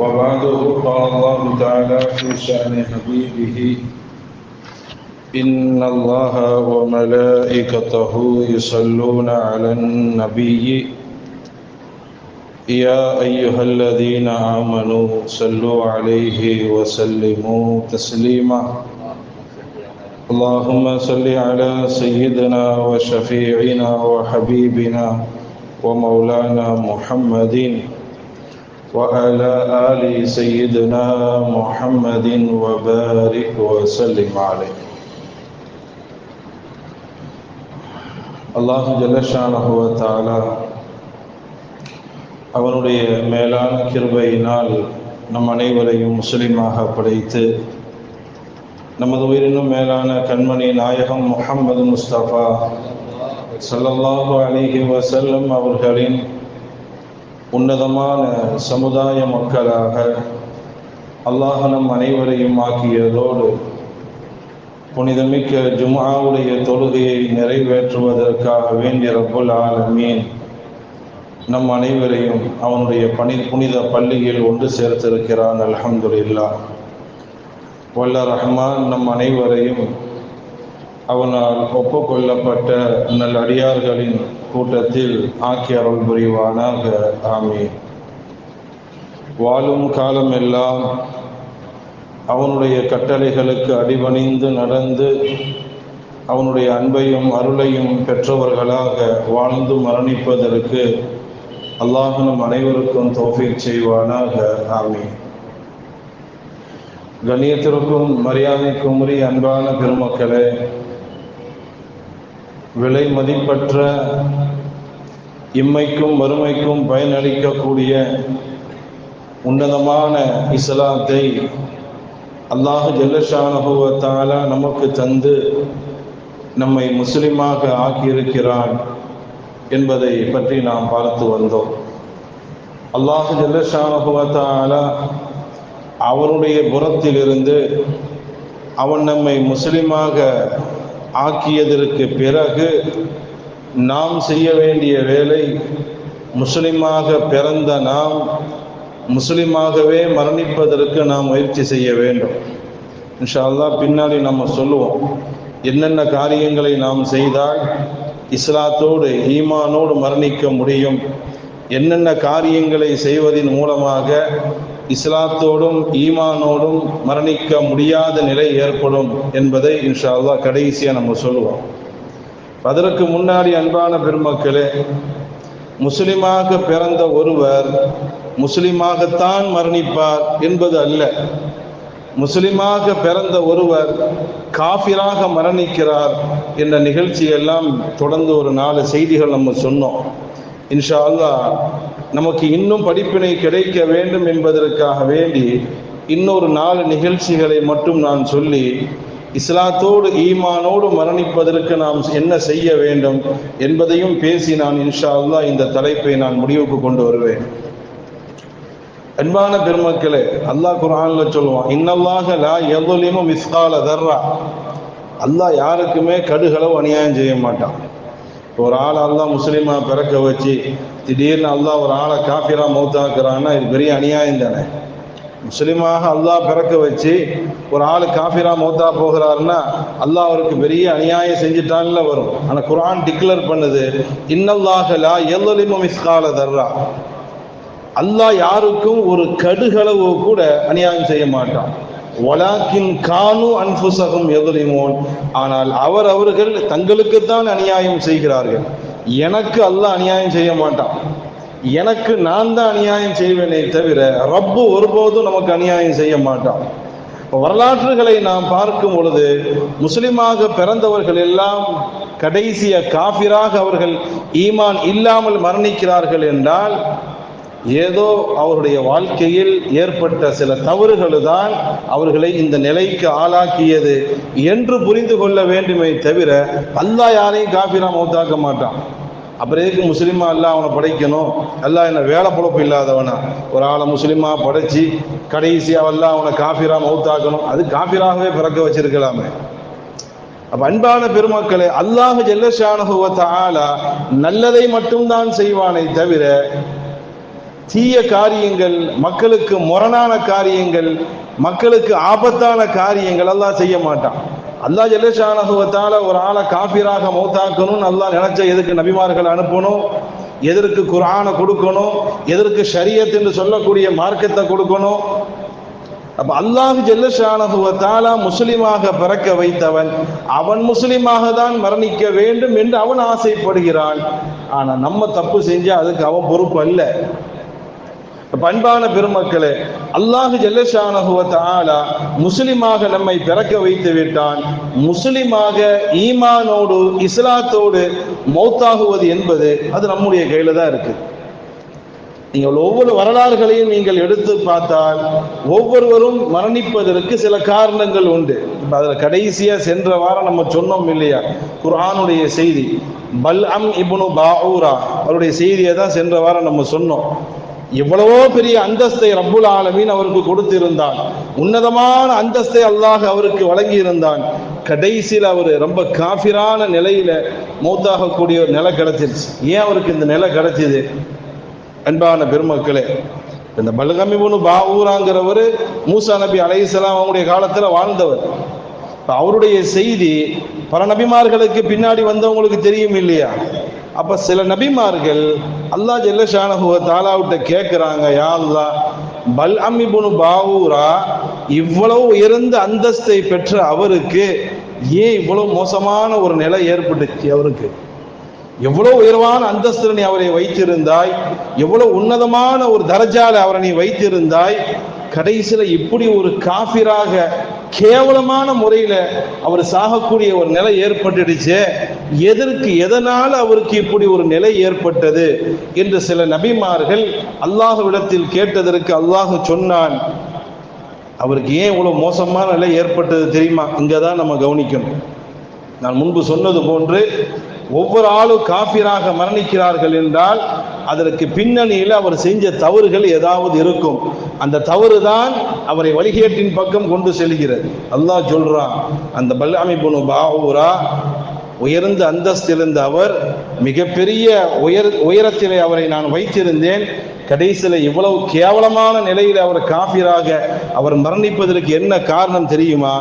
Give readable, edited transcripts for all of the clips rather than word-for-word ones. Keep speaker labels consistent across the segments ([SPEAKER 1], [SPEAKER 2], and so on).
[SPEAKER 1] وبعده قال الله تعالى في شأن حبيبه إن الله وملائكته يصلون على النبي يا أيها الذين آمنوا صلوا عليه وسلموا تسليما اللهم صل على سيدنا وشفيعنا وحبيبنا ومولانا محمد وعلى آل سيدنا محمد وبارك وسلم عليه. அல்லாஹ் ஜல்லஷானஹு வ தஆலா அவனுடைய மேலான கிருபையினால் நம் அனைவரையும் முஸ்லிமாக படைத்து நமது உயிரினும் மேலான கண்மணி நாயகம் முஹம்மது முஸ்தபா ஸல்லல்லாஹு அலைஹி வஸல்லம் அவர்களின் உன்னதமான சமுதாய மக்களாக அல்லாஹ் நம் அனைவரையும் ஆக்கியதோடு புனிதமிக்க ஜும்ஆவுடைய தொழுகையை நிறைவேற்றுவதற்காக வேண்டிய ரப்புல் ஆலமீன் நம் அனைவரையும் அவனுடைய புனித பள்ளியில் ஒன்று சேர்த்திருக்கிறான். அல்ஹம்துலில்லாஹ். வல்ல ரஹ்மான் நம் அனைவரையும் அவனால் ஒப்புக்கொள்ளப்பட்ட நல்லடியார்களின் கூட்டத்தில் ஆக்கி அருள் புரிவானாக. ஆமீன். வாழும் காலமெல்லாம் அவனுடைய கட்டளைகளுக்கு அடிபணிந்து நடந்து அவனுடைய அன்பையும் அருளையும் பெற்றவர்களாக வாழ்ந்து மரணிப்பதற்கு அல்லாஹ் நம் அனைவருக்கும் தௌஃபீக் செய்வானாக. ஆமீன். கண்ணியத்திற்கும் மரியாதைக்கும் உரிய அன்பான பெருமக்களே, விலை மதிப்பற்ற இம்மைக்கும் வறுமைக்கும் பயனளிக்கக்கூடிய உன்னதமான இஸ்லாத்தை அல்லாஹ் ஜல்லஷானஹு வ தஆலா நமக்கு தந்து நம்மை முஸ்லிமாக ஆக்கியிருக்கிறான் என்பதை பற்றி நாம் பார்த்து வந்தோம். அல்லாஹ் ஜல்லஷானஹு வ தஆலா அவனுடைய புறத்திலிருந்து அவன் நம்மை முஸ்லிமாக ஆக்கியதற்கு பிறகு நாம் செய்ய வேண்டிய வேலை, முஸ்லிமாக பிறந்த நாம் முஸ்லிமாகவே மரணிப்பதற்கு நாம் முயற்சி செய்ய வேண்டும். இன்ஷா அல்லாஹ் பின்னாடி நம்ம சொல்லுவோம் என்னென்ன காரியங்களை நாம் செய்தால் இஸ்லாத்தோடு ஈமானோடு மரணிக்க முடியும், என்னென்ன காரியங்களை செய்வதன் மூலமாக இஸ்லாத்தோடும் ஈமானோடும் மரணிக்க முடியாத நிலை ஏற்படும் என்பதை இன்ஷா அல்லாஹ் கடைசியாக நம்ம சொல்லுவோம். அதற்கு முன்னாடி அன்பான பெருமக்களே, முஸ்லிமாக பிறந்த ஒருவர் முஸ்லிமாகத்தான் மரணிப்பார் என்பது அல்ல. முஸ்லிமாக பிறந்த ஒருவர் காஃபிராக மரணிக்கிறார் என்ற நிகழ்ச்சியெல்லாம் தொடர்ந்து ஒரு 4 செய்திகள் நம்ம சொன்னோம். இன்ஷா அல்லாஹ் நமக்கு இன்னும் படிப்பினை கிடைக்க வேண்டும் என்பதற்காக வேண்டி இன்னொரு 4 நிகழ்ச்சிகளை மட்டும் நான் சொல்லி இஸ்லாத்தோடு ஈமானோடு மரணிப்பதற்கு நாம் என்ன செய்ய வேண்டும் என்பதையும் பேசி நான் இன்ஷா அல்லாஹ் இந்த தலைப்பை நான் முடிவுக்கு கொண்டு வருவேன். அன்பான பெருமக்களே, அல்லாஹ் குர்ஆன்ல சொல்லுவான், இன்னல்லாஹ லா யظلمு மிஸ்கால தர்ரா. அல்லாஹ் யாருக்குமே கடுகளவு அநியாயம் செய்ய மாட்டான். ஒரு ஆள் அல்லாஹ் முஸ்லிமா பிறக்க வச்சு திடீர்னு அல்லாஹ் ஒரு ஆளை காஃபிரா மௌத்தாக்குறான்னா இது பெரிய அநியாயம் தானே. முஸ்லிமாக அல்லாஹ் பிறக்க வச்சு ஒரு ஆள் காஃபிரா மௌத்தா போகிறாருன்னா அல்லாஹ் அவருக்கு பெரிய அநியாயம் செஞ்சுட்டான்ல வரும். ஆனால் குர்ஆன் டிக்ளேர் பண்ணுது, இன்னல்லாஹ லா யظلمு மிஸ்கால தர்ரா. அல்லாஹ் யாருக்கும் ஒரு கடுகளவு கூட அநியாயம் செய்ய மாட்டான். வலாக்கின் கானு அன்ஃபுஸஹும் யظلمூன். ஆனால் அவர்கள் தங்களுக்குத்தான் அநியாயம் செய்கிறார்கள். எனக்கு அல்லாஹ் அநியாயம் செய்ய மாட்டான், எனக்கு நான் தான் அநியாயம் செய்வேனே தவிர ரப்பு ஒருபோதும் நமக்கு அநியாயம் செய்ய மாட்டான். வரலாற்றுகளை நாம் பார்க்கும் பொழுது முஸ்லிமாக பிறந்தவர்கள் எல்லாம் கடைசிய காஃபிராக அவர்கள் ஈமான் இல்லாமல் மரணிக்கிறார்கள் என்றால் ஏதோ அவருடைய வாழ்க்கையில் ஏற்பட்ட சில தவறுகள் தான் அவர்களை இந்த நிலைக்கு ஆளாக்கியது என்று புரிந்து கொள்ள வேண்டுமே தவிர அல்லாஹ் யாரையும் காஃபிரா மௌத்தாக்க மாட்டான். அப்புறம் எதுக்கு முஸ்லீமா அல்லாஹ் அவனை படைக்கணும்? அல்லாஹ் என்ன வேலை பொழப்பு இல்லாதவனா? ஒரு ஆளை முஸ்லீமா படைச்சி கடைசியாக அல்லாஹ் அவனை காஃபிரா மௌத்தாக்கணும்? அது காஃபிராகவே பிறக்க வச்சிருக்கலாமே. அப்ப அன்பான பெருமக்களே, அல்லாஹ் ஜல்ல ஷானஹு வ தஆலா நல்லதை மட்டும்தான் செய்வானே தவிர தீய காரியங்கள், மக்களுக்கு முரணான காரியங்கள், மக்களுக்கு ஆபத்தான காரியங்கள் அல்லாஹ் செய்ய மாட்டான். அல்லாஹ் ஜல்லஷானஹு வ தஆலா ஒரு ஆளை காஃபிராக மௌத்தாக்கணும்னு அல்லாஹ் நினைச்ச எதுக்கு நபிமார்கள் அனுப்பணும், எதற்கு குர்ஆனை கொடுக்கணும், எதற்கு ஷரியத் என்று சொல்லக்கூடிய மார்க்கத்தை கொடுக்கணும். அப்ப அல்லாஹ் ஜல்லஷானஹு வ தஆலா முஸ்லிமாக பிறக்க வைத்தவன், அவன் முஸ்லிமாக தான் மரணிக்க வேண்டும் என்று அவன் ஆசைப்படுகிறான். ஆனா நம்ம தப்பு செஞ்சா அதுக்கு அவன் பொறுப்பு அல்ல. பண்பான பெருமக்களே, அல்லாஹ் ஜல்லஷானஹு வ தஆலா முஸ்லிமாக நம்மை பிறக்க வைத்து விட்டான். முஸ்லிமாக ஈமானோடு இஸ்லாத்தோடு மௌத்தாகுவது என்பது அது நம்முடைய கையில தான் இருக்கு. நீங்கள் ஒவ்வொரு வரலாறுகளையும் நீங்கள் எடுத்து பார்த்தால் ஒவ்வொருவரும் மரணிப்பதற்கு சில காரணங்கள் உண்டு. அதில் கடைசியா சென்ற வாரம் நம்ம சொன்னோம் இல்லையா, குர்ஆனுடைய செய்தி, பல்அம் இப்னு பாஊரா அவருடைய செய்தியை தான் சென்ற வாரம் நம்ம சொன்னோம். எவ்வளவோ பெரிய அந்தஸ்தை ரப்புல் ஆலமீன் அவருக்கு கொடுத்திருந்தான், உன்னதமான அந்தஸ்தை அல்லாஹ் அவருக்கு வழங்கி இருந்தான். கடைசியில் அவர் ரொம்ப காஃபிரான நிலையில மௌத்தாகக்கூடிய ஒரு நிலை கிடைச்சிருச்சு. ஏன் அவருக்கு இந்த நிலை கிடைச்சிது? அன்பான பெருமக்களே, இந்த பல்அம் இப்னு பாஊராங்கிறவர் மூசா நபி அலைஹிஸ்ஸலாம் அவங்களுடைய காலத்துல வாழ்ந்தவர். அவருடைய செய்தி பல நபிமார்களுக்கு பின்னாடி வந்தவங்களுக்கு தெரியும் இல்லையா. அப்ப சில நபிமார்கள் அல்லாஹ் ஜல்லஷானஹு வ தஆலாவிட்ட கேட்கிறாங்க, யா அல்லாஹ், பல்அம் இப்னு பாஊரா இவ்வளவு உயர்ந்த அந்தஸ்தை பெற்ற அவருக்கு ஏன் இவ்வளவு மோசமான ஒரு நிலை ஏற்பட்டுச்சு? அவருக்கு எவ்வளவு உயர்வான அந்தஸ்தில் நீ அவரை வைத்திருந்தாய், எவ்வளவு உன்னதமான ஒரு தரஜால அவரை நீ வைத்திருந்தாய், கடைசியில இப்படி ஒரு காஃபிராக கேவலமான முறையில அவர் சாகக்கூடிய ஒரு நிலை ஏற்பட்டுடுச்சு, எதற்கு, எதனால அவருக்கு இப்படி ஒரு நிலை ஏற்பட்டது என்று சில நபிமார்கள் அல்லாஹ்விடத்தில் கேட்டதற்கு அல்லாஹ் சொன்னான், அவருக்கு ஏன் இவ்வளவு மோசமான நிலை ஏற்பட்டது தெரியுமா? இங்கதான் நம்ம கவனிக்கணும். நான் முன்பு சொன்னது போன்று ஒவ்வொரு ஆளும் காஃபிராக மரணிக்கிறார்கள் என்றால் அதற்கு பின்னணியில் அவர் செஞ்ச தவறுகள் ஏதாவது இருக்கும். அந்த தவறு தான் அவரை வழிகேட்டின் பக்கம் கொண்டு செல்கிறது. அல்லாஹ் சொல்றான், அந்த பல்அம் இப்னு பாஊரா உயர்ந்த அந்தஸ்திலிருந்த அவர், மிகப்பெரிய உயரத்திலே அவரை நான் வைத்திருந்தேன், கடைசியில இவ்வளவு கேவலமான நிலையில் அவர் காஃபிராக அவர் மரணிப்பதற்கு என்ன காரணம் தெரியுமா?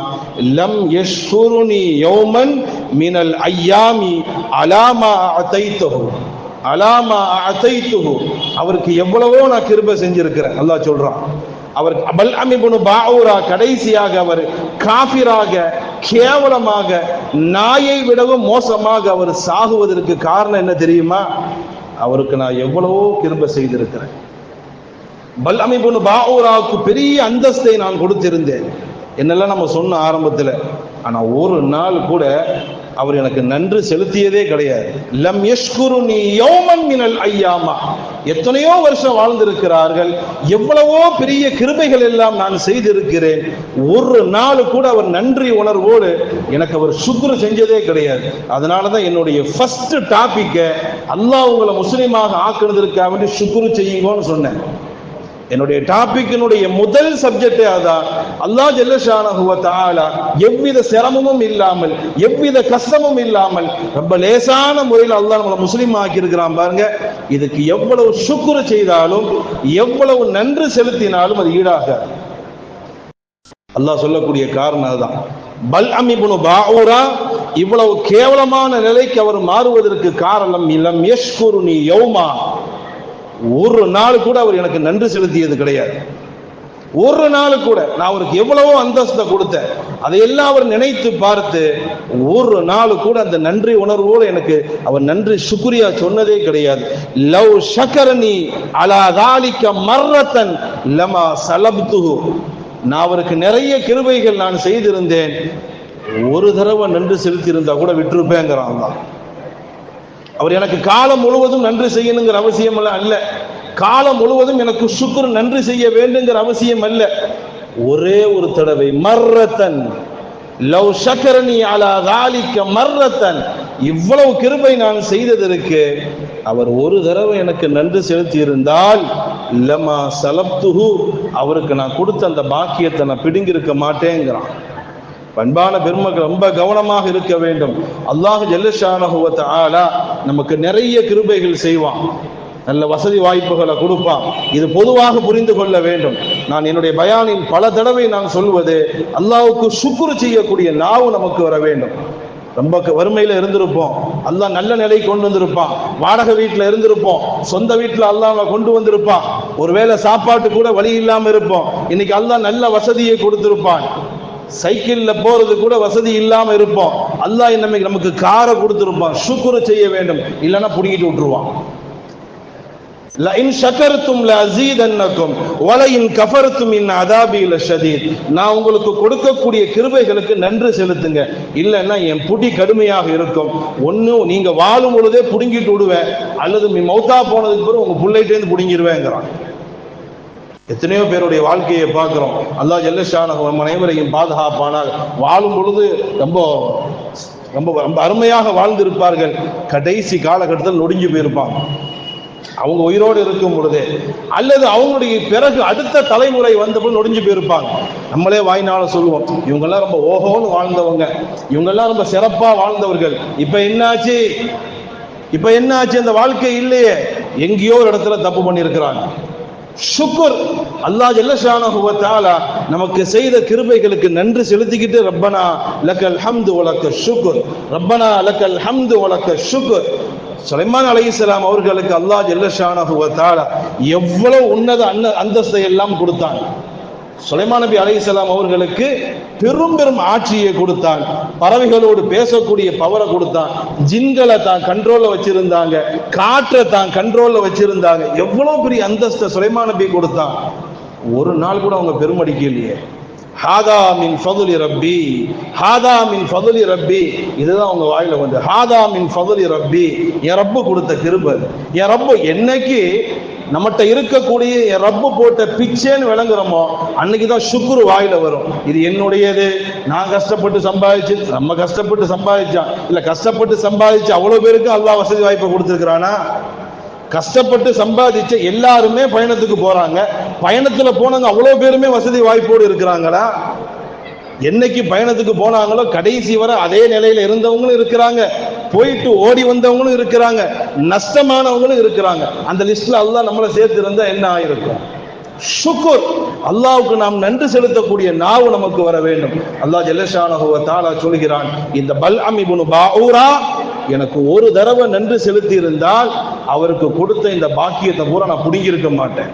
[SPEAKER 1] லம் யஷ்குருனி யௌமன் மினல் அய்யாமி அலாமா அதைத்துஹு, அலாமா அதைத்துஹு, அவருக்கு எவ்வளவோ நான் கிருபை செஞ்சிருக்கிறேன் அல்லாஹ் சொல்றான். அவர் பல்அம் இப்னு பாஊரா கடைசியாக அவர் காஃபிராக கேவலமாக நாயை விடவும் மோசமாக அவர் சாகுவதற்கு காரணம் என்ன தெரியுமா? அவருக்கு நான் எவ்வளவோ கிருபை செய்திருக்கிறேன். பல்அம் இப்னு பாஊராவுக்கு பெரிய அந்தஸ்தை நான் கொடுத்திருந்தேன், என்னெல்லாம் நம்ம சொன்ன ஆரம்பத்தில். ஆனா ஒரு நாள் கூட அவர் எனக்கு நன்றி செலுத்தியதே கிடையாது. லம் யஷ்குருனி யௌமன் மினல் அய்யாமா, எத்தனையோ வருஷம் வாழ்ந்திருக்கிறார்கள், எவ்வளவோ பெரிய கிருபைகள் எல்லாம் நான் செய்திருக்கிறேன், ஒரு நாள் கூட அவர் நன்றி உணர்வோடு எனக்கு அவர் சுக்ரு செஞ்சதே கிடையாது. அதனாலதான் என்னுடைய ஃபர்ஸ்ட் டாபிக்கை அல்லாஹ் உங்களை முஸ்லீமாக ஆக்குனதற்காக வேண்டி சுக்ரு செய்யுங்கன்னு சொன்னேன். என்னுடைய டாபிக்கினுடைய முதல் சப்ஜெக்டே அதான். அல்லாஹ் ஜல்லஷானஹு வ தஆலா எவ்வித சிரமமும் இல்லாமல், எவ்வித கஷ்டமும் இல்லாமல் ரொம்ப லேசான முறையில் அல்லாஹ் நம்மளை முஸ்லீம் ஆக்கி இருக்கிறான் பாருங்க. இதுக்கு எவ்வளவு சுக்ரு செய்தாலும், எவ்வளவு நன்றி செலுத்தினாலும் அது ஈடாகாது. அல்லாஹ் சொல்லக்கூடிய காரணம் அதுதான். பல்அம் இப்னு பாஊரா இவ்வளவு கேவலமான நிலைக்கு அவர் மாறுவதற்கு காரணம், லம் யஷ்குருனி யௌமா, ஒரு நாள் கூட அவர் எனக்கு நன்றி செலுத்தியது கிடையாது. ஒரு நாள் கூட நான் அவருக்கு எவ்வளவோ அந்தஸ்தை கொடுத்தேன், அதையெல்லாம் அவர் நினைத்து பார்த்து ஒரு நாள் கூட அந்த நன்றி உணர்வோடு எனக்கு அவர் நன்றி சுக்ரியா சொன்னதே கிடையாது. லவ் ஷக்கரனி அலா தாலிக மர்ரத்தன் லமா சலப்துஹு, நான் அவருக்கு நிறைய கிருபைகள் நான் செய்திருந்தேன், ஒரு தடவை நன்றி செலுத்தி இருந்தா கூட விட்டுருப்பேங்கிறான் தான். அவர் எனக்கு காலம் முழுவதும் நன்றி செய்யணுங்கிற அவசியம் அல்ல, காலம் முழுவதும் எனக்கு சுக்ர் நன்றி செய்ய வேண்டுங்கிற அவசியம் அல்ல. ஒரே ஒரு தடவை, மர்ரத்தன் லவ் ஷக்கரனி அலா தாலிக மர்ரத்தன், இவ்வளவு கிருபை நான் செய்ததற்கு அவர் ஒரு தடவை எனக்கு நன்றி செலுத்தி இருந்தால் லமா சலப்துஹு, அவருக்கு நான் கொடுத்த அந்த பாக்கியத்தை நான் பிடுங்கிருக்க மாட்டேங்கிறான். பண்பான பெருமக்கள் ரொம்ப கவனமாக இருக்க வேண்டும். அல்லாஹ் ஜல்லஷானஹு வ தஆலா நமக்கு நிறைய கிருபைகள் செய்வான். நல்ல வசதி வாய்ப்புகளை கொடுப்பான். இது பொதுவாக புரிந்து கொள்ள வேண்டும். நான் என்னுடைய பயானில் பல தடவை நான் சொல்வது, அல்லாஹ்வுக்கு சுக்ர் செய்யக்கூடிய நாவு நமக்கு வர வேண்டும். ரொம்ப வறுமையில இருந்திருப்போம், அல்லாஹ் நல்ல நிலை கொண்டு வந்திருப்பான். வாடகை வீட்டில் இருந்திருப்போம், சொந்த வீட்டில் அல்லாஹ் கொண்டு வந்திருப்பான். ஒருவேளை சாப்பாட்டு கூட வழி இல்லாம இருப்போம், இன்னைக்கு அல்லாஹ் நல்ல வசதியை கொடுத்திருப்பான். சைக்கிள்ல போறது கூட வசதி இல்லாம இருப்போம், அல்லாஹ் நமக்கு காரை கொடுத்திருப்பான். சுக்ர் செய்ய வேண்டும், இல்லைன்னா புடிங்கிட்டு விட்டுருவான். லஇன் ஷகர்தும் லஅஸீதன்னகும் வலஇன் கஃபர்தும் இன் அஸாபி லஷதீத். நான் உங்களுக்கு கொடுக்கக்கூடிய கிருபைகளுக்கு நன்றி செலுத்துங்க, இல்லைன்னா என் புடி கடுமையாக இருக்கும். ஒன்னு நீங்க வாழும் பொழுதே புடுங்கிட்டு விடுவேன், அல்லது மௌத்தா போனதுக்கு பிறகு உங்க புள்ளைட்டேந்து புடுங்கிடுவேங்கிறான். எத்தனையோ பேருடைய வாழ்க்கையை பார்க்கிறோம். அல்லாஹ் ஜல்ல ஷானஹு நம் அனைவரையும் பாதுகாப்பானால். வாழும் பொழுது ரொம்ப ரொம்ப ரொம்ப அருமையாக வாழ்ந்திருப்பார்கள், கடைசி காலகட்டத்தில் நொடிஞ்சு போயிருப்பாங்க அவங்க உயிரோடு இருக்கும் பொழுதே, அல்லது அவங்களுடைய பிறகு அடுத்த தலைமுறை வந்தபோது நொடிஞ்சு போயிருப்பாங்க. நம்மளே வாய்னால சொல்லுவோம், இவங்கெல்லாம் ரொம்ப ஓஹோன்னு வாழ்ந்தவங்க, இவங்கெல்லாம் ரொம்ப சிறப்பா வாழ்ந்தவர்கள். இப்ப என்னாச்சு, இப்ப என்னாச்சு, அந்த வாழ்க்கை இல்லையே, எங்கேயோ ஒரு இடத்துல தப்பு பண்ணியிருக்கிறாங்க. ஷுக்ர், அல்லாஹ் ஜல்ல ஷானஹு வ தஆலா நமக்கு செய்த கிருபைகளுக்கு நன்றி செலுத்திக்கிட்டு, ரப்பனா லக்கல் ஹம்து வ லக்க ஷுக்ர், ரப்பனா லக்கல் ஹம்து வ லக்க ஷுக்ர். சுலைமான் அலைஹிஸ்ஸலாம் அவர்களுக்கு அல்லாஹ் ஜல்ல ஷானஹு வ தஆலா எவ்வளவு உன்னத அந்தஸ்தை எல்லாம் கொடுத்தான். சுலைமான் நபி அலைஹிஸ்ஸலாம் அவர்களுக்கு பெரும் பெரும் ஆட்சியை கொடுத்தான், பறவைகளோடு பேசக்கூடிய பவரை கொடுத்தான், ஜின்களை தான் கண்ட்ரோல்ல வச்சிருந்தாங்க, காற்றை தான் கண்ட்ரோல்ல வச்சிருந்தாங்க. எவ்வளவு பெரிய அந்தஸ்தை சுலைமான் நபி கொடுத்தான். ஒரு நாள் கூட அவங்க பெருமடிக்க இல்லையே. ஹாதா மின் ஃபதுலி ரப்பி, ஹாதா மின் ஃபதுலி ரப்பி, இதுதான் அவங்க வாயில வந்து ஹாதா மின் ஃபதுலி ரப்பி, என் ரப்பு கொடுத்த கிருபை. என் ரப்பு என்னைக்கு நம்மகிட்ட இருக்கக்கூடிய என் ரப்பு போட்ட பிச்சேன்னு விளங்குறோமோ, அன்னைக்குதான் சுக்ரு வாயில வரும். இது என்னுடையது, நான் கஷ்டப்பட்டு சம்பாதிச்சு, நம்ம கஷ்டப்பட்டு சம்பாதிச்சான் இல்ல, கஷ்டப்பட்டு சம்பாதிச்சு அவ்வளவு பேருக்கு அல்லாஹ் வசதி வாய்ப்பை கொடுத்திருக்கிறானா? கஷ்டப்பட்டு சம்பாதிச்ச எல்லாருமே பயணத்துக்கு போறாங்க, பயணத்துல போனவங்க அவ்வளவு பேருமே வசதி வாய்ப்போடு இருக்கிறாங்களா? என்னைக்கு பயணத்துக்கு போனாங்களோ கடைசி வரை அதே நிலையில இருந்தவங்களும் இருக்கிறாங்க, போயிட்டு ஓடி வந்தவங்களும் இருக்கிறாங்க, நஷ்டமானவங்களும் இருக்கிறாங்க. அந்த லிஸ்ட்ல அல்லாஹ் நம்மளை சேர்த்து இருந்தா என்ன ஆயிருக்கும்? ஷுக்ர், அல்லாஹ்வுக்கு நாம் நன்றி செலுத்தக்கூடிய நாவு நமக்கு வர வேண்டும். அல்லாஹ் ஜல்ல ஷானஹு வ தஆலா சொல்கிறான், இந்த பல்அம் இப்னு பாஊரா எனக்கு ஒரு தடவை நன்றி செலுத்தி இருந்தால் அவருக்கு கொடுத்த இந்த பாக்கியத்தை பூரா நான் புடுங்கி இருக்க மாட்டேன்.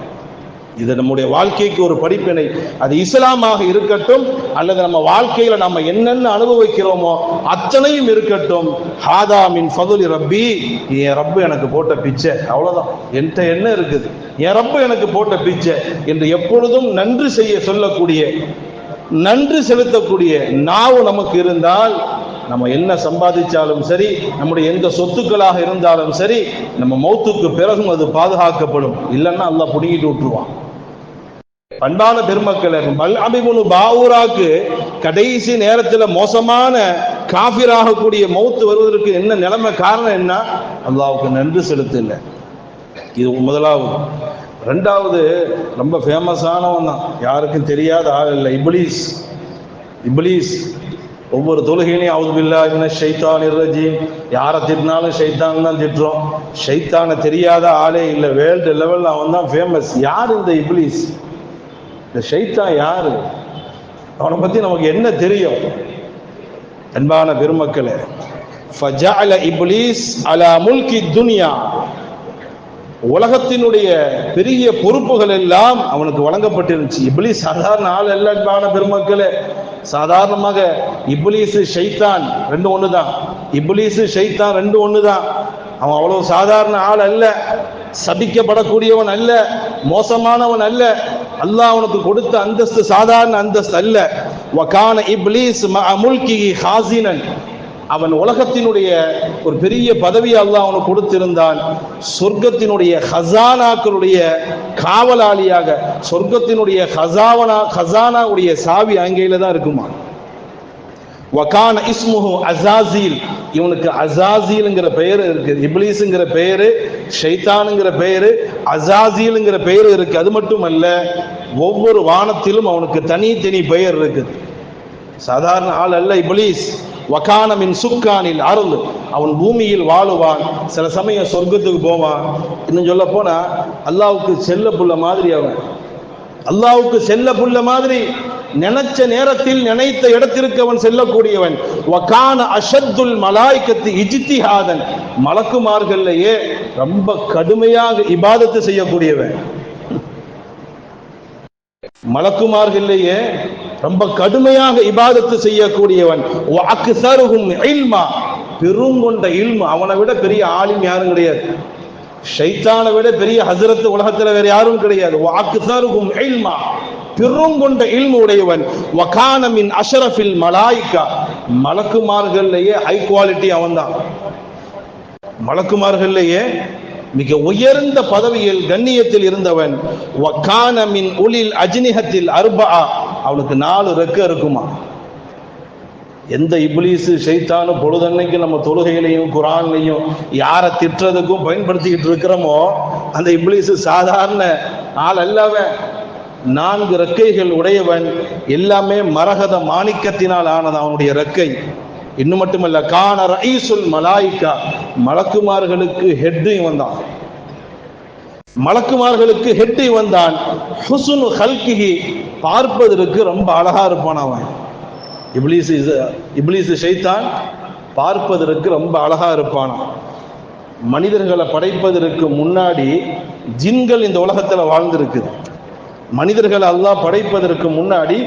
[SPEAKER 1] இது நம்முடைய வாழ்க்கைக்கு ஒரு படிப்பினை. அது இஸ்லாமாக இருக்கட்டும், அல்லது நம்ம வாழ்க்கையில நம்ம என்னென்ன அனுபவிக்கிறோமோ அத்தனையும் இருக்கட்டும். ஹாதா மின் ஃபதுலி ரப்பி, என் ரப்பு எனக்கு போட்ட பிச்சை, அவ்வளவுதான். என்கிட்ட என்ன இருக்குது, என் ரப்பு எனக்கு போட்ட பிச்சை என்று எப்பொழுதும் நன்றி செய்ய சொல்லக்கூடிய, நன்றி செலுத்தக்கூடிய நாவு நமக்கு இருந்தால், நம்ம என்ன சம்பாதிச்சாலும் சரி, நம்முடைய எந்த சொத்துக்களாக இருந்தாலும் சரி, நம்ம மௌத்துக்கு பிறகும் அது பாதுகாக்கப்படும். இல்லைன்னா அல்லாஹ் புடுங்கிட்டு விட்டுருவான். பண்பான பெருமக்களே, பல்அம் இப்னு பாஊராக்கு கடைசி நேரத்தில் மோசமான காஃபிராகக்கூடிய மௌத்து வருவதற்கு என்ன நிலைமை, காரணம் என்ன? அல்லாஹ்வுக்கு நன்றி செலுத்தல. இது முதலாவது. ரெண்டாவது, ரொம்ப ஃபேமஸானவன் தான், யாருக்கும் தெரியாத ஆள் இல்லை, இப்லீஸ். இப்லீஸ் ஒவ்வொரு தொழுகையிலையும் அவுது பில்லாஹி மினஷ் ஷைத்தானிர் ரஜீம், யாரை திட்டினாலும் ஷைத்தான் தான் திட்டுறோம். ஷைத்தானை தெரியாத ஆளே இல்லை, வேர்ல்டு லெவலில் அவன் தான் ஃபேமஸ். யார் இந்த இப்லீஸ்? இந்த ஷைத்தான் யாரு? அவனை பத்தி நமக்கு என்ன தெரியும்? அன்பான பெருமக்களே, ஃபஜஅல இப்லீஸ் அலா முல்கி துன்யா, உலகத்தினுடைய பெரிய பொறுப்புகள் எல்லாம் அவனுக்கு வழங்கப்பட்டிருந்துச்சு. இப்லீஸ் சாதாரண ஆள் அல்ல. அன்பான பெருமக்களே, சாதாரணமாக இப்லீஸ் ஷைத்தான் ரெண்டு ஒண்ணுதான், இப்லீஸ் ஷைத்தான் ரெண்டு ஒண்ணுதான். அவன் அவ்வளவு சாதாரண ஆள் அல்ல, சபிக்கப்படக்கூடியவன் அல்ல, மோசமானவன் அல்ல. அல்லாஹ் அவனுக்கு கொடுத்த அந்தஸ்து சாதாரண அந்தஸ்து அல்ல. வகான இப்லீஸ் மஅ முல்கிஹி ஹாஸினன், அவன் உலகத்தினுடைய ஒரு பெரிய பதவி அல்லாஹ் அவனுக்கு கொடுத்திருந்தான். சொர்க்கத்தினுடைய ஹசானாக்களுடைய காவலாளியாக, சொர்க்கத்தினுடைய ஹசானாவுடைய சாவி அங்கேயில தான் இருக்குமா. வகான இஸ்முஹு அஸாஸீல், இவனுக்கு அஸாஸீல்ங்கிற பெயர் இருக்கு. இப்லீஸ்ங்கிற பெயரு, ஷைத்தானுங்கிற பெயரு, அஸாஸீல்ங்கிற பெயர் இருக்கு. அது மட்டுமல்ல, ஒவ்வொரு வானத்திலும் அவனுக்கு தனி தனி பெயர் இருக்குது. சாதாரண ஆள் அல்ல இப்லீஸ். வகான மின் சுக்கானில் அருள், அவன் பூமியில் வாழுவான், சில சமயம் சொர்க்கத்துக்கு போவான். இன்னும் சொல்ல போனா அல்லாஹ்வுக்கு செல்ல புள்ள மாதிரி, அவன் அல்லாஹ்வுக்கு செல்ல புள்ள மாதிரி, நினைச்ச நேரத்தில் நினைத்த இடத்திற்கு அவன் செல்லக்கூடியவன். வகான அஷத்துல் மலாயிகத்து இஜ்திஹாதன், மலக்குமார்கள்லயே ரொம்ப கடுமையாக இபாதத்து செய்யக்கூடியவன். மலக்குமார்கள்லயே ரொம்ப கடுமையாக இபாதத்து செய்யக்கூடியவன். வஅக்ஸருஹும் இல்மா, பெருங்கொண்ட இல்மு, அவனை விட பெரிய ஆலிம் யாரும் கிடையாது. ஷைத்தானை விட பெரிய ஹஸ்ரத் உலகத்துல வேற யாரும் கிடையாது. வஅக்ஸருஹும் இல்மா, பெருங்கொண்ட இல்மு உடையவன். வகான மின் அஷ்ரஃபில் மலாயிகா, மலக்குமார்கள்லயே ஹை குவாலிட்டி அவன்தான். மலக்குமார்கள்லயே மிக உயர்ந்த பதவியில் கண்ணியத்தில் இருந்தவன். வகான மின் உலில் அஜ்னிஹத்தில் அர்பஆ, அவனுக்கு 4 ரெக்கை இருக்குமா. எந்த இப்லீஸ் ஷைத்தானும் பொழுதன்னைக்கு நம்ம தொழுகையிலையும் குர்ஆன்லையும் யாரை திட்டுறதுக்கும் பயன்படுத்திக்கிட்டு இருக்கிறோமோ, அந்த இப்லீஸ் சாதாரண ஆள் அல்லவன். 4 ரெக்கைகள் உடையவன், எல்லாமே மரகத மாணிக்கத்தினால் ஆனது அவனுடைய ரெக்கை. இன்னும் மட்டுமல்ல, கான ரஈசுல் மலாயிகா, மலக்குமார்களுக்கு ஹெட் வந்தான், மலக்குமார்களுக்கு ஹெட் வந்தான். ஹுஸ்னு ஹல்கிஹி, பார்ப்பதற்கு ரொம்ப அழகா இருப்பான் அவன். இப்லீஸ் ஷைத்தான் பார்ப்பதற்கு ரொம்ப அழகா இருப்பான். மனிதர்களை படைப்பதற்கு முன்னாடி ஜின்கள் இந்த உலகத்துல வாழ்ந்திருக்குது. மனிதர்கள் அல்லாஹ் படைப்பதற்கு முன்னாடி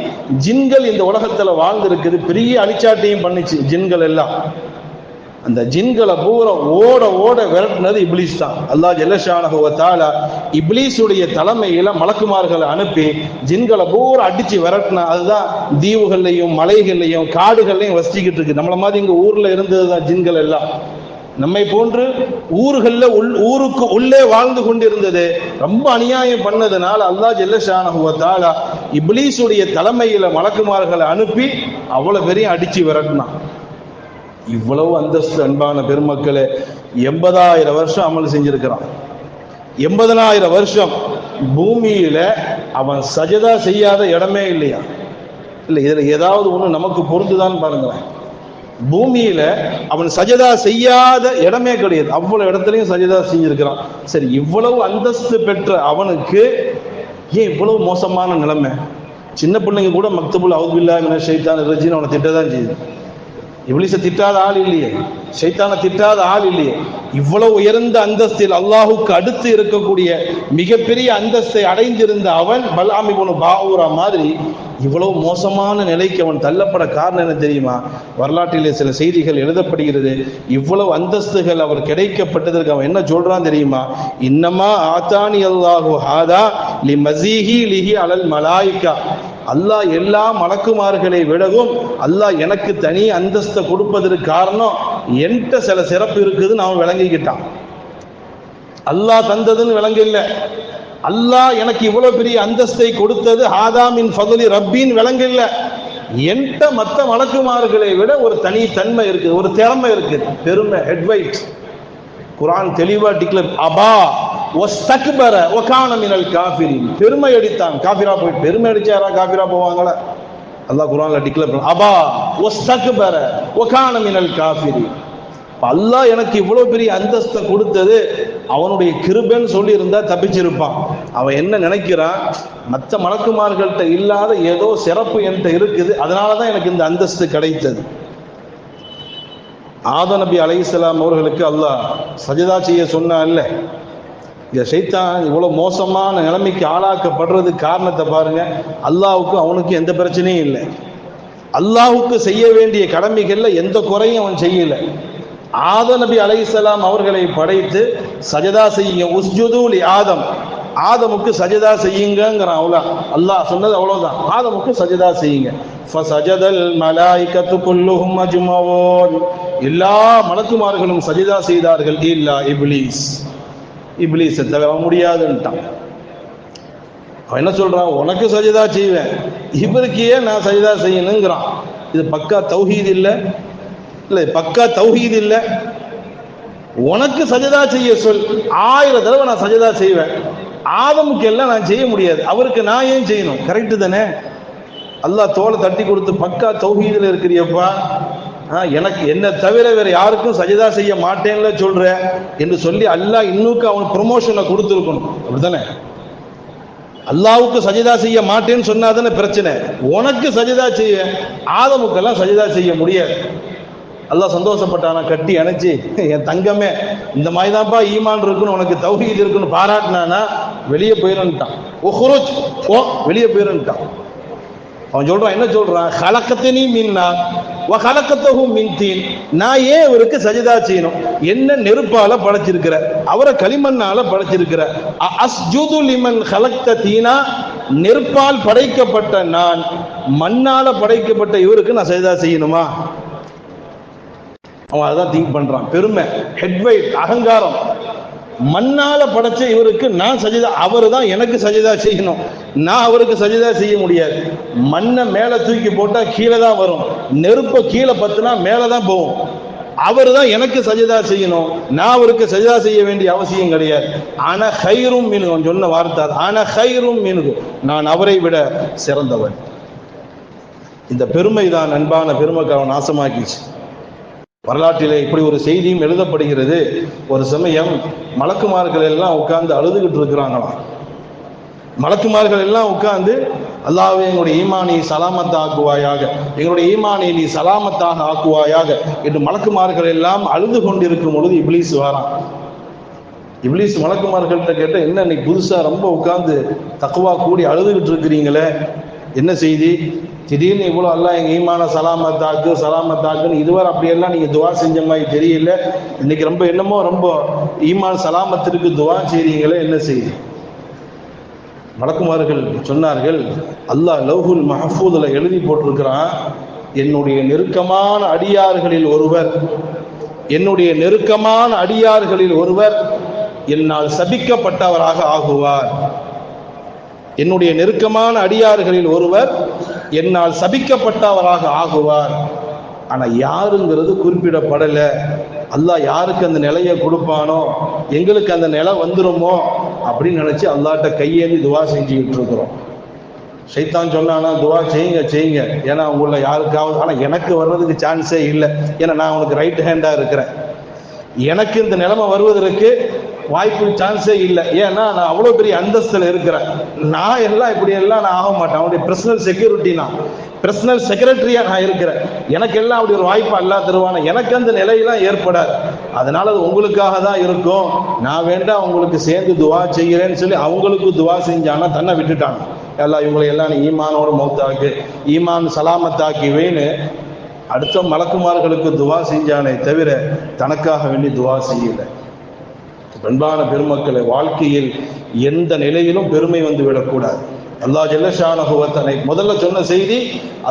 [SPEAKER 1] ஜின்கள் இந்த உலகத்துல வாழ்ந்திருக்குது. பெரிய அழிச்சாட்டையும் பண்ணிச்சு ஜின்கள் எல்லாம். அந்த ஜின்களை பூரா ஓட ஓட விரட்டினது இப்லீஸ் தான். அல்லாஹ் ஜல்லஷானஹு வ தஆலா இப்லீஸுடைய தலைமையில மலக்குமார்களை அனுப்பி ஜின்களை பூரா அடிச்சு விரட்டினா. அதுதான் தீவுகள்லையும் மலைகள்லையும் காடுகள்லையும் வசிச்சுக்கிட்டு இருக்கு. நம்மள மாதிரி இங்க ஊர்ல இருந்ததுதான் ஜின்கள் எல்லாம். நம்மை போன்று ஊர்கள்ல ஊருக்கு உள்ளே வாழ்ந்து கொண்டிருந்தது. ரொம்ப அநியாயம் பண்ணதுனால அல்லாஹ் ஜல்லஷானஹு வ தஆலா இப்லீஸுடைய தலைமையில மலக்குமார்களை அனுப்பி அவ்வளவு பெரிய அடிச்சு விரட்டினான். இவ்வளவு அந்தஸ்து அன்பான பெருமக்களே, 80,000 வருஷம் அமல் செஞ்சிருக்கிறான். 80,000 வருஷம் பூமியில அவன் சஜதா செய்யாத இடமே இல்லையா? இல்ல, இதுல ஏதாவது ஒண்ணு நமக்கு பொருந்துதான் பாருங்களேன். பூமியில அவன் சஜதா செய்யாத இடமே கிடையாது. அவ்வளவு இடத்துலயும் சஜதா செஞ்சிருக்கிறான். சரி, இவ்வளவு அந்தஸ்து பெற்ற அவனுக்கு ஏன் இவ்வளவு மோசமான நிலைமை? சின்ன பிள்ளைங்க கூட மக்தபுல் அவுது பில்லாஹி மினஷ் ஷைத்தானிர் ரஜீம் அவனை திட்டதான் செய்யுது. இப்லீஸை திட்டாத ஆள் இல்லையே, ஷைத்தானை திட்டாத ஆள் இல்லையே. இவ்வளவு உயர்ந்த அந்தஸ்தில் அல்லாஹுக்கு அடுத்து இருக்கக்கூடிய மிகப்பெரிய அந்தஸ்தை அடைந்திருந்த அவன் பல்ஆம் இப்னு பாஊரா மாதிரி இவ்வளவு மோசமான நிலைக்கு அவன் தள்ளப்பட காரணம் என்ன தெரியுமா? வரலாற்றிலே சில செய்திகள் எழுதப்படுகிறது. இவ்வளவு அந்தஸ்துகள் அவர் கிடைக்கப்பட்டதற்கு அவன் என்ன சொல்றான் தெரியுமா? இன்னமா ஆத்தானி அல்லாஹு ஹாதா லி மஸீஹி லிஹி அலல் மலாயிகா, அல்லாஹ் எல்லா மலக்குமார்களை விடவும் அல்லாஹ் எனக்கு தனி அந்தஸ்தை கொடுப்பதற்கு காரணம் என்கிட்ட சில சிறப்பு இருக்குதுன்னு அவன் விளங்கிக்கிட்டான். அல்லாஹ் தந்ததுன்னு விளங்க இல்ல, அல்லாஹ் எனக்கு இவ்வளவு பெரிய அந்தஸ்தை கொடுத்தது ஹாதா மின் ஃபதுலி ரப்பின் விளங்க இல்ல. என்கிட்ட மற்ற மலக்குமார்களை விட ஒரு தனி தன்மை இருக்குது, ஒரு திறமை இருக்குது, பெருமை, ஹெட்வைட். குர்ஆன் தெளிவா டிக்ளேர், அபா வஸ்தக்பர வகான மினல் காஃபிரின், பெருமை அடித்தான். காஃபிரா போய் பெருமை அடிச்சா யாரா காஃபிரா போவாங்களா? அல்லாஹ் குர்ஆன்ல டிக்ளேர் பண்ண, அபா வஸ்தக்பர வகான மினல் காஃபிரின். அல்லாஹ் எனக்கு இவ்வளவு பெரிய அந்தஸ்தை கொடுத்தது அவனுடைய கிருபைன்னு சொல்லி இருந்தா தப்பிச்சிருப்பான். அவன் என்ன நினைக்கிறான்? மற்ற மலக்குமார்கள்ட்ட இல்லாத ஏதோ சிறப்பு என்கிட்ட இருக்குது, அதனாலதான் எனக்கு இந்த அந்தஸ்து கிடைத்தது. ஆதம் நபி அலைஹிஸ்ஸலாம் அவர்களுக்கு அல்லாஹ் சஜதா செய்ய சொன்னா இல்ல, இந்த ஷைத்தான் இவ்வளவு மோசமான நிலைமைக்கு ஆளாக்கப்படுறது காரணத்தை பாருங்க. அல்லாஹ்வுக்கு அவனுக்கு எந்த பிரச்சனையும் இல்லை. அல்லாஹ்வுக்கு செய்ய வேண்டிய கடமைகள்ல எந்த குறையும் அவன் செய்யல. ஆதம் நபி அலைஹிஸ்ஸலாம் அவர்களை படைத்து சஜதா செய்யுங்க, உஸ்ஜுது லி ஆதம், ஆதமுக்கு சஜதா செய்யுங்கிறான். அவ்வளோ அல்லாஹ் சொன்னது அவ்வளவுதான், ஆதமுக்கு சஜதா செய்யுங்க. ஃபஸஜதல் மலாயிகத்து குல்லுஹும் அஜ்மஊன், எல்லா மலக்குமார்களும் சஜதா செய்தார்கள் இல்லா இப்லீஸ், இப்லீஸை தவிர முடியாதுன்ட்டான். அவன் என்ன சொல்றான்? உனக்கு சஜதா செய்வேன், இவருக்கு ஏன் நான் சஜதா செய்யணுங்கிறான். இது பக்கா தௌஹீத் இல்லை, இல்லை பக்கா தௌஹீத் இல்லை. உனக்கு சஜதா செய்ய சொல், 1000 தடவை நான் சஜதா செய்வேன். ஆதமுக்கு எல்லாம் நான் செய்ய முடியாது, அவருக்கு நான் ஏன் செய்யணும்? கரெக்டு தானே? அல்லாஹ் தோலை தட்டி கொடுத்து பக்கா தௌஹீதுல இருக்கிறியப்பா, எனக்கு என்ன தவிர வேற யாருக்கும் சஜதா செய்ய மாட்டேன்ல சொல்ற என்று சொல்லி அல்லாஹ் இன்னுக்கு அவன் ப்ரொமோஷனை கொடுத்துருக்கணும். அப்படித்தானே? அல்லாவுக்கு சஜதா செய்ய மாட்டேன்னு சொன்னாதானே பிரச்சனை. உனக்கு சஜதா செய்ய, ஆதமுக்கெல்லாம் சஜதா செய்ய முடியாது. அல்லாஹ் சந்தோஷப்பட்டானா, கட்டி அணைச்சி என் தங்கமே இந்த மாதிரி தான்ப்பா ஈமான் இருக்குன்னு உனக்கு தௌஹீத் இருக்குன்னு பாராட்டினானா வெளியே போயிடன்ட்டான். ஓ வெளியே போயிடன்ட்டான். அவன் சொல்றான், என்ன சொல்றான்? ஹலக்கத்தினி மின்னா வ ஹலக்கத்தஹு மின் தீன். நான் ஏன் இவருக்கு சஜதா செய்யணும்? என்ன நெருப்பால படைச்சிருக்கிற, அவரை களிமண்ணால படைச்சிருக்கிற. அஸ்ஜுது லிமன் ஹலக்த தீனா, நெருப்பால் படைக்கப்பட்ட நான் மண்ணால படைக்கப்பட்ட இவருக்கு நான் சஜதா செய்யணுமா? அவன் அதான் திங்க் பண்றான். பெருமை, ஹெட்வைட், அகங்காரம். மண்ணால படைச்ச இவருக்கு நான் சஜதா, அவரு தான் எனக்கு சஜதா செய்யணும், நான் அவருக்கு சஜதா செய்ய முடியாது. மண்ணை மேல தூக்கி போட்டா கீழே தான் வரும், நெருப்ப கீழே பத்துனா மேலதான் போகும். அவரு தான் எனக்கு சஜதா செய்யணும், நான் அவருக்கு சஜதா செய்ய வேண்டிய அவசியம் கிடையாது. ஆனா ஹைரும் மீனும் சொன்ன வார்த்தை, ஆனா ஹைரும் மீனும், நான் அவரை விட சிறந்தவன். இந்த பெருமை தான் அன்பான பெருமைக்காக நாசமாக்கிச்சு. வரலாற்றிலே இப்படி ஒரு செய்தியும் எழுதப்படுகிறது. ஒரு சமயம் மலக்குமார்கள் எல்லாம் உட்கார்ந்து அழுதுகிட்டு இருக்கிறாங்களாம். மலக்குமார்கள் எல்லாம் உட்கார்ந்து, அல்லாஹ்வே எங்களுடைய ஈமானை சலாமத்தாக ஆக்குவாயாக, எங்களுடைய ஈமானை நீ சலாமத்தாக ஆக்குவாயாக என்று மலக்குமார்கள் எல்லாம் அழுது கொண்டிருக்கும் பொழுது இப்லீஸ் வாரான். இப்லீஸ் மலக்குமார்கள்ட்ட கேட்ட, என்ன இன்னைக்கு புதுசா ரொம்ப உட்கார்ந்து தக்குவா கூடி அழுதுகிட்டு இருக்கிறீங்களே, என்ன செய்தி? திடீர்னு இவ்வளோ அல்லாஹ் எங்கள் ஈமான சலாமத்தாக்குன்னு இதுவரை அப்படியெல்லாம் நீங்கள் துவா செஞ்ச மாதிரி தெரியல, இன்னைக்கு ரொம்ப என்னமோ ரொம்ப ஈமான் சலாமத்திற்கு துவா செய்றீங்களே, என்ன செய்தி? மலக்குமார்கள் சொன்னார்கள், அல்லாஹ் லவ்ஹுல் மஹ்ஃபூதுல எழுதி போட்டிருக்கிறான், என்னுடைய நெருக்கமான அடியார்களில் ஒருவர், என்னுடைய நெருக்கமான அடியார்களில் ஒருவர் என்னால் சபிக்கப்பட்டவராக ஆகுவார். என்னுடைய நெருக்கமான அடியார்களில் ஒருவர் என்னால் சபிக்கப்பட்டவராக ஆகுவார். ஆனா யாருங்கிறது குறிப்பிடப்படல. அல்லாஹ் யாருக்கு அந்த நிலையை கொடுப்பானோ, எங்களுக்கு அந்த நிலை வந்துருமோ அப்படின்னு நினைச்சு அல்லாஹ்ட்ட கையேந்தி துவா செஞ்சுக்கிட்டு இருக்கிறோம். ஷைத்தான் சொன்னானா, துவா செய்யுங்க, ஏன்னா உங்கள யாருக்காவது, ஆனா எனக்கு வர்றதுக்கு சான்ஸே இல்லை, ஏன்னா நான் உனக்கு ரைட் ஹேண்டா இருக்கிறேன், எனக்கு இந்த நிலைமை வருவதற்கு வாய்ப்பு சான்ஸே இல்லை, ஏன்னா நான் அவ்வளோ பெரிய அந்தஸ்தில் இருக்கிறேன், நான் எல்லாம் இப்படி எல்லாம் நான் ஆக மாட்டேன், அவனுடைய பர்சனல் செக்யூரிட்டி, நான் பர்சனல் செக்ரட்டரியா நான் இருக்கிறேன், எனக்கு எல்லாம் அப்படி ஒரு வாய்ப்பு அல்லாஹ் தருவானா, எனக்கு அந்த நிலையெல்லாம் ஏற்படாது, அதனால அது உங்களுக்காக தான் இருக்கும், நான் வேண்டாம் உங்களுக்கு சேர்ந்து துவா செய்கிறேன்னு சொல்லி அவங்களுக்கு துவா செஞ்சானா தன்னை விட்டுட்டாங்க. எல்லாம் இவங்களை எல்லாம் ஈமானோட மௌத்தாக்கு, ஈமான் சலாமத்தாக்கி வேணு அடுத்த மலக்குமார்களுக்கு துவா செஞ்சானே தவிர தனக்காக வேண்டி துவா செய்யலை. அன்பான பெருமக்களை, வாழ்க்கையில் எந்த நிலையிலும் பெருமை வந்து விடக்கூடாது. அல்லாஹ் ஜல்லஷானஹு வ தஆலா முதல்ல சொன்ன செய்தி,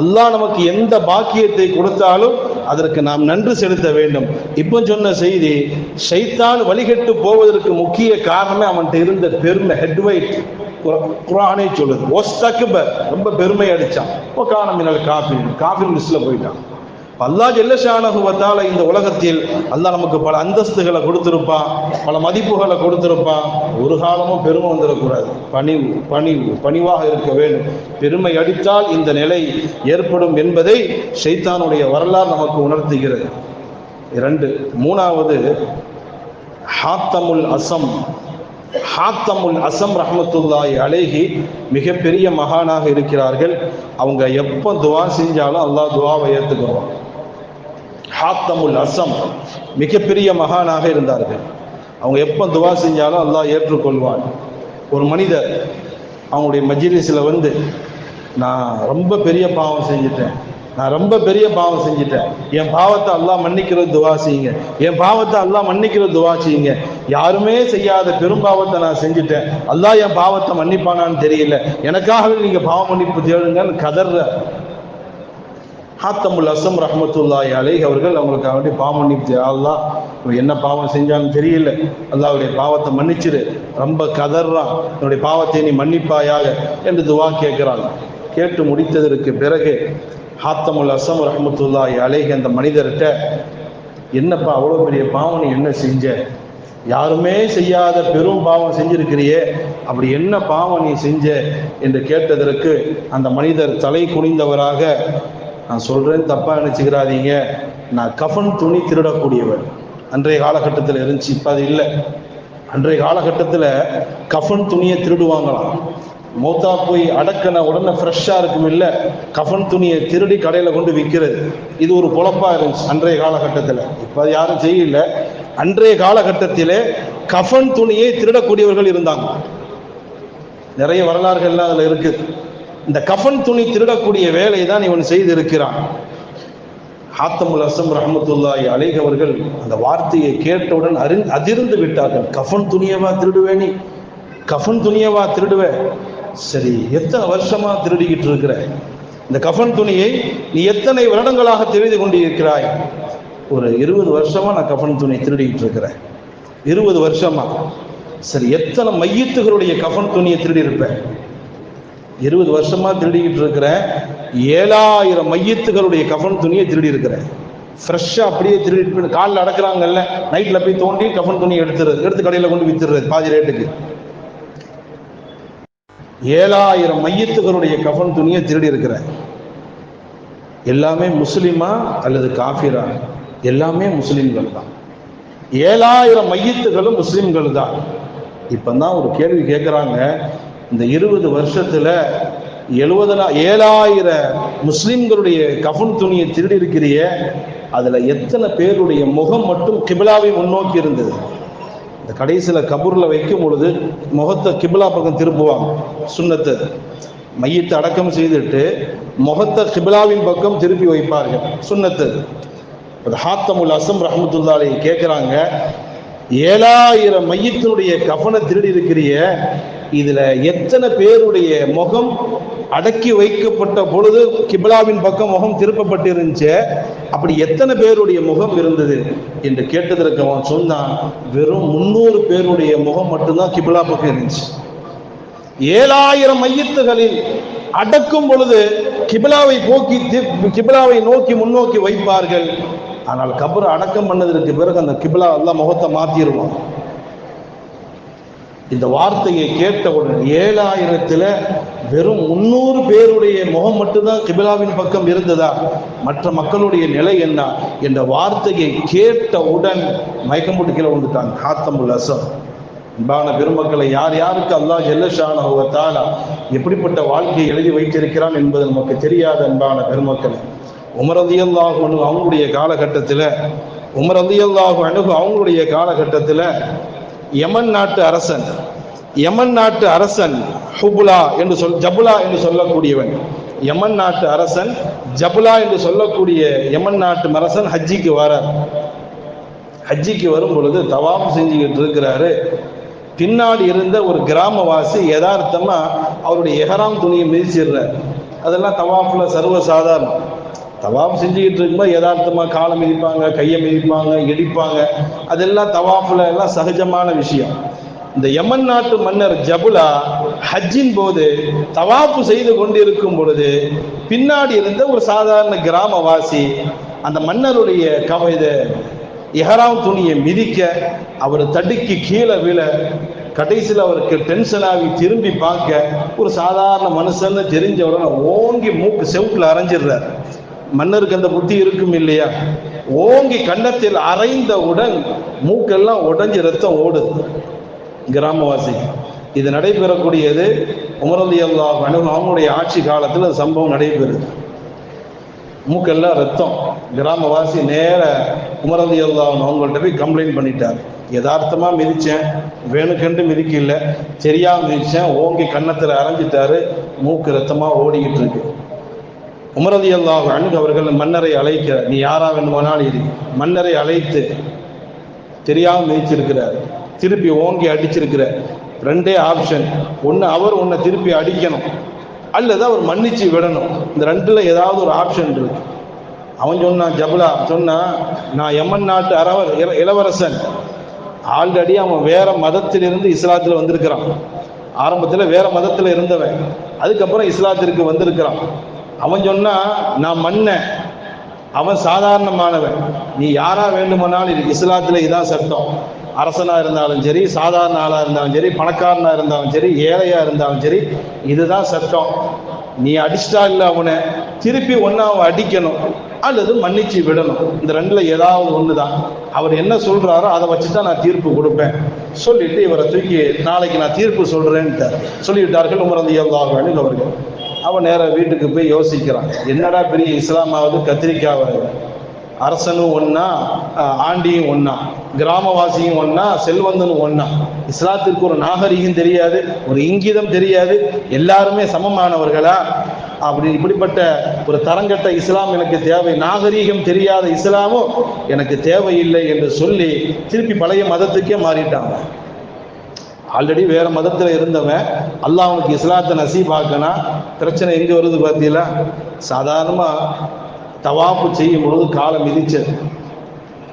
[SPEAKER 1] அல்லாஹ் நமக்கு எந்த பாக்கியத்தை கொடுத்தாலும் அதற்கு நாம் நன்றி செலுத்த வேண்டும். இப்போ சொன்ன செய்தி, ஷைத்தான் வழிகட்டு போவதற்கு முக்கிய காரணமே அவன்கிட்ட இருந்த பெருமை, ஹெட்வைட். குர்ஆனே சொல்லுது, ஒஸ்தக்பர், ரொம்ப பெருமை அடிச்சான், வகான மினல் காஃபிர் லிஸ்ட்ல போயிட்டான். அல்லாஹ் ஜல்லஷானஹு வ தஆலா இந்த உலகத்தில் அல்லாஹ் நமக்கு பல அந்தஸ்துகளை கொடுத்திருப்பான், பல மதிப்புகளை கொடுத்திருப்பான். ஒரு காலமும் பெருமை வந்துடக்கூடாது, பணிவாக இருக்க வேண்டும். பெருமை அடித்தால் இந்த நிலை ஏற்படும் என்பதை ஷைத்தானுடைய வரலாறு நமக்கு உணர்த்துகிறது. 2. மூணாவது, ஹாத்தமுல் அஸம் ரஹ்மத்துல்லாஹி அலைஹி மிகப்பெரிய மகானாக இருக்கிறார்கள். அவங்க எப்போ துவா செஞ்சாலும் அல்லாஹ் துவாவை ஏற்றுக்குவான். ஹாத்தமுல் அஸம் மிகப்பெரிய மகானாக இருந்தார்கள். அவங்க எப்போ துவா செஞ்சாலும் அல்லாஹ் ஏற்றுக்கொள்வான். ஒரு மனிதர் அவங்களுடைய மஜ்லிஸில் வந்து, நான் ரொம்ப பெரிய பாவம் செஞ்சுட்டேன், என் பாவத்தை அல்லாஹ் மன்னிக்கிறது துவா செய்யுங்க, என் பாவத்தை அல்லாஹ் மன்னிக்கிறது துவா செய்யுங்க, யாருமே செய்யாத பெரும்பாவத்தை நான் செஞ்சுட்டேன், அல்லாஹ் என் பாவத்தை மன்னிப்பானான்னு தெரியல, எனக்காகவே நீங்க பாவ மன்னிப்பு தேடுங்கன்னு கதற. ஹாத்தமுல் அஸம் ரஹ்மத்துல்லாஹி அலைஹி அவர்கள் அவங்களுக்காக வேண்டி பாவ மன்னிப்பு, அல்லாஹ் என்ன பாவம் செஞ்சான்னு தெரியல, அல்லாஹ்வுடைய பாவத்தை மன்னிச்சிரு, ரொம்ப கதறான், என்னுடைய பாவத்தை நீ மன்னிப்பாயாக என்று துவா கேட்கிறாங்க. கேட்டு முடித்ததற்கு பிறகு ஹாத்தமுல் அஸம் ரஹ்மத்துல்லாஹி அலைஹி அந்த மனிதர்கிட்ட, என்னப்பா அவ்வளோ பெரிய பாவம் நீ என்ன செஞ்ச, யாருமே செய்யாத பெரும் பாவம் செஞ்சிருக்கிறியே, அப்படி என்ன பாவம் நீ செஞ்ச என்று கேட்டதற்கு அந்த மனிதர் தலை குனிந்தவராக, நான் சொல்றேன் தப்பா நினைச்சுக்கிறாதீங்க, நான் கஃன் துணி திருடக்கூடியவர். அன்றைய காலகட்டத்தில் இருந்துச்சு, இப்ப அது இல்லை. அன்றைய காலகட்டத்தில் கஃன் துணியை திருடுவாங்களாம். மௌத்தா போய் அடக்கின உடனே ஃப்ரெஷ்ஷா இருக்கும் இல்லை, கஃன் துணியை திருடி கடையில் கொண்டு விற்கிறது. இது ஒரு பொழப்பா இருந்துச்சு அன்றைய காலகட்டத்தில். இப்போ அது யாரும் செய்யல. அன்றைய காலகட்டத்திலே கஃன் துணியை திருடக்கூடியவர்கள் இருந்தாங்க. நிறைய வரலாறுகள்லாம் அதில் இருக்கு. இந்த கஃன் துணி திருடக்கூடிய வேலை தான் இவன் செய்திருக்கிறான். ஹாத்தமுல் அஸ்ஸம் ரஹ்மத்துல்லாஹி அலைஹி அவர்கள் அந்த வார்த்தையை கேட்டவுடன் அதிர்ந்து விட்டார்கள். கஃன் துணியவா திருடுவேன்? நீ கஃன் துணியவா திருடுவே? சரி, எத்தனை வருஷமா திருடிக்கிட்டு இருக்கிற? இந்த கஃன் துணியை நீ எத்தனை வருடங்களாக திருடி கொண்டிருக்கிறாய்? ஒரு 20 வருஷமா நான் கஃன் துணி திருடிக்கிட்டு இருக்கிறேன். 20 வருஷமா. சரி, எத்தனை மையத்துகளுடைய கஃன் துணியை திருடி இருப்பேன்? 20 வருஷமா திருடிக்கிட்டு இருக்கிறேன். 7000 மையத்துகளுடைய கஃன் துணியை திருடி இருக்கிறேன். ஃப்ரெஷ்ஷா அப்படியே திருடி காலில் அடக்குறாங்கல்ல, நைட்ல போய் தோண்டி கஃன் துணியை எடுத்து கடையில் கொண்டு வித்துறது பாதி ரேட்டுக்கு. 7000 மையத்துகளுடைய கஃன் துணியை திருடி இருக்கிறேன். எல்லாமே முஸ்லிமா அல்லது காஃபிரா? எல்லாமே முஸ்லிம்கள் தான். 7000 மையத்துகளும் முஸ்லிம்கள் தான். இப்பதான் ஒரு கேள்வி கேட்கிறாங்க, இந்த 20 வருஷத்துல 7000 முஸ்லிம்களுடைய கஃன் துணியை திருடி இருக்கிறிய, அதுல எத்தனை பேருடைய முகம் மட்டும் கிபிலாவை முன்னோக்கி இருந்தது? இந்த கடைசியில கபூர்ல வைக்கும் பொழுது முகத்தை கிபிலா பக்கம் திருப்புவாங்க, சுன்னத்து. மையத்தை அடக்கம் செய்துட்டு முகத்தை கிபிலாவின் பக்கம் திருப்பி வைப்பார்கள், சுன்னத்து. ஹாத்தமுல் அஸ்ஸம் ரஹ்மத்துல்லாஹி அலைஹி கேட்கிறாங்க, 7000 மையத்தினுடைய கஃனை திருடி இருக்கிறிய, இதுல எத்தனை பேருடைய முகம் அடக்கி வைக்கப்பட்ட பொழுது கிபிலாவின் பக்கம் முகம் திருப்பப்பட்டிருந்துச்சு? அப்படி எத்தனை பேருடைய முகம் இருந்தது என்று கேட்டதற்கு அவன் சொன்னான், வெறும் 300 பேருடைய முகம் மட்டும்தான் கிபிலா பக்கம் இருந்துச்சு. 7000 மையத்துகளில் அடக்கும் பொழுது கிபிலாவை நோக்கி முன்னோக்கி வைப்பார்கள். ஆனால் கபர் அடக்கம் பண்ணதற்கு பிறகு அந்த கிபிலா எல்லாம் முகத்தை மாத்திடுவான். இந்த வார்த்தையை கேட்டவுடன் 7000த்துல வெறும் 300 பேருடைய முகம் மட்டும்தான் கிபிலாவின் பக்கம் இருந்ததா? மற்ற மக்களுடைய நிலை என்ன என்ற வார்த்தையை கேட்டவுடன் மயக்கம் போட்டு கீழே வந்துட்டாங்க ஹாத்தமுல் அஸ்ஸம். அன்பான பெருமக்களை, யார் யாருக்கு அல்லாஹ் ஜல்ல ஷானஹு வ தஆலா எப்படிப்பட்ட வாழ்க்கையை எழுதி வைத்திருக்கிறான் என்பது நமக்கு தெரியாத அன்பான பெருமக்களை. உமர் ரலியல்லாஹு அன்ஹு அவங்களுடைய காலகட்டத்தில் யமன் நாட்டு அரசன் ஜபுலா என்று சொல்லக்கூடியவன், யமன் நாட்டு அரசன் ஜபுலா என்று சொல்லக்கூடிய யமன் நாட்டு அரசன் ஹஜ்ஜிக்கு வரார். ஹஜ்ஜிக்கு வரும் பொழுது தவாப் செஞ்சுக்கிட்டு இருக்கிறாரு. பின்னாடி இருந்த ஒரு கிராமவாசி யதார்த்தமா அவருடைய எஹராம் துணியை மிதிச்சிடுறார். அதெல்லாம் தவாஃப்ல சர்வ சாதாரணம். தவாப் செஞ்சுக்கிட்டு இருக்கும்போது யதார்த்தமா காலை மிதிப்பாங்க, கையை மிதிப்பாங்க, இடிப்பாங்க. அதெல்லாம் தவாஃப்ல எல்லாம் சகஜமான விஷயம். இந்த யமன் நாட்டு மன்னர் ஜபுலா ஹஜ்ஜின் போது தவாப்பு செய்து கொண்டிருக்கும் பொழுது பின்னாடி இருந்த ஒரு சாதாரண கிராமவாசி அந்த மன்னருடைய இஹ்ராம் துணியை மிதிக்க, அவர் தடுக்கி கீழே விழ, கடைசியில் அவருக்கு டென்ஷன் ஆகி திரும்பி பார்க்க, ஒரு சாதாரண மனுஷன் தெரிஞ்சவுடன் ஓங்கி மூக்கு செவுட்டில் அரைஞ்சிடுறார். மன்னருக்கு அந்த புத்தி இருக்கும் இல்லையா? ஓங்கி கன்னத்தில் அரைந்தவுடன் மூக்கெல்லாம் உடைஞ்சு ரத்தம் ஓடுது கிராமவாசி. இது நடைபெறக்கூடியது உமர் ரலியல்லாஹு அன்ஹு அவங்களுடைய ஆட்சி காலத்தில் சம்பவம் நடைபெறுது. மூக்கெல்லாம் ரத்தம். கிராமவாசி நேர உமர் ரலியல்லாஹு அன்ஹு அவங்கள்ட்ட போய் கம்ப்ளைண்ட் பண்ணிட்டார். யதார்த்தமா மிதிச்சேன், வேணுக்கண்டு மிதிக்கல, சரியா மிதிச்சேன், ஓங்கி கன்னத்தில் அரைஞ்சிட்டாரு, மூக்கு ரத்தமா ஓடிக்கிட்டு இருக்கு. உமர் ரலியல்லாஹு அன்ஹு அவர்கள் மன்னரை அழைக்க, நீ யாரா வேண்டுமானால் இரு. மன்னரை அழைத்து, தெரியாம மிதிச்சிருக்கிறார், திருப்பி ஓங்கி அடிச்சிருக்கிற, ரெண்டே ஆப்ஷன், ஒன்று அவர் உன்னை திருப்பி அடிக்கணும் அல்லது அவர் மன்னிச்சு விடணும். இந்த ரெண்டுல ஏதாவது ஒரு ஆப்ஷன் இருக்கு. அவன் சொன்னான், ஜபுலா சொன்னா, நான் யமன் நாட்டு இளவரசன், ஆல்ரெடி அவன் வேற மதத்திலிருந்து இஸ்லாத்தில் வந்திருக்கிறான். ஆரம்பத்தில் வேற மதத்தில் இருந்தவன், அதுக்கப்புறம் இஸ்லாத்திற்கு வந்திருக்கிறான். அவன் சொன்னா, நான் மன்னன், அவன் சாதாரணமானவன், நீ யாரா வேண்டுமானாலும் இஸ்லாத்தில் இதான் சட்டம், அரசனா இருந்தாலும் சரி, சாதாரண ஆளா இருந்தாலும் சரி, பணக்காரனா இருந்தாலும் சரி, ஏழையா இருந்தாலும் சரி, இதுதான் சட்டம். நீ அடிச்சிட்டா இல்லை அவனை, திருப்பி ஒன்னு அவன் அடிக்கணும் அல்லது மன்னிச்சு விடணும். இந்த ரெண்டுல ஏதாவது ஒண்ணுதான். அவர் என்ன சொல்றாரோ அதை வச்சுதான் நான் தீர்ப்பு கொடுப்பேன் சொல்லிட்டு இவரை தூக்கி நாளைக்கு நான் தீர்ப்பு சொல்றேன்ட்டு சொல்லிவிட்டார்கள் உமர் ரலியல்லாஹு அன்ஹு அவர்கள். அவன் நேர வீட்டுக்கு போய் யோசிக்கிறான், என்னடா பெரிய இஸ்லாமாவது கத்திரிக்காவது, அரசனும் ஒன்னா, ஆண்டியும் ஒன்னா, கிராமவாசியும் ஒன்னா, செல்வந்தனும் ஒன்னா. இஸ்லாத்திற்கு ஒரு நாகரிகம் தெரியாது, ஒரு இங்கிதம் தெரியாது, எல்லாருமே சமமானவர்களா? அப்படி இப்படிப்பட்ட ஒரு தரங்கட்ட இஸ்லாம் எனக்கு தேவை, நாகரீகம் தெரியாத இஸ்லாமும் எனக்கு தேவையில்லை என்று சொல்லி திருப்பி பழைய மதத்துக்கே மாறிட்டாங்க. ஆல்ரெடி வேற மதத்தில் இருந்தவன் அல்லாஹ் அவனுக்கு இஸ்லாத்தை நசீபாக்கனா பிரச்சனை எங்க வருது பார்த்தீங்களா? சாதாரணமா தவாப்பு செய்யும் பொழுது காலம் மிதிச்சது.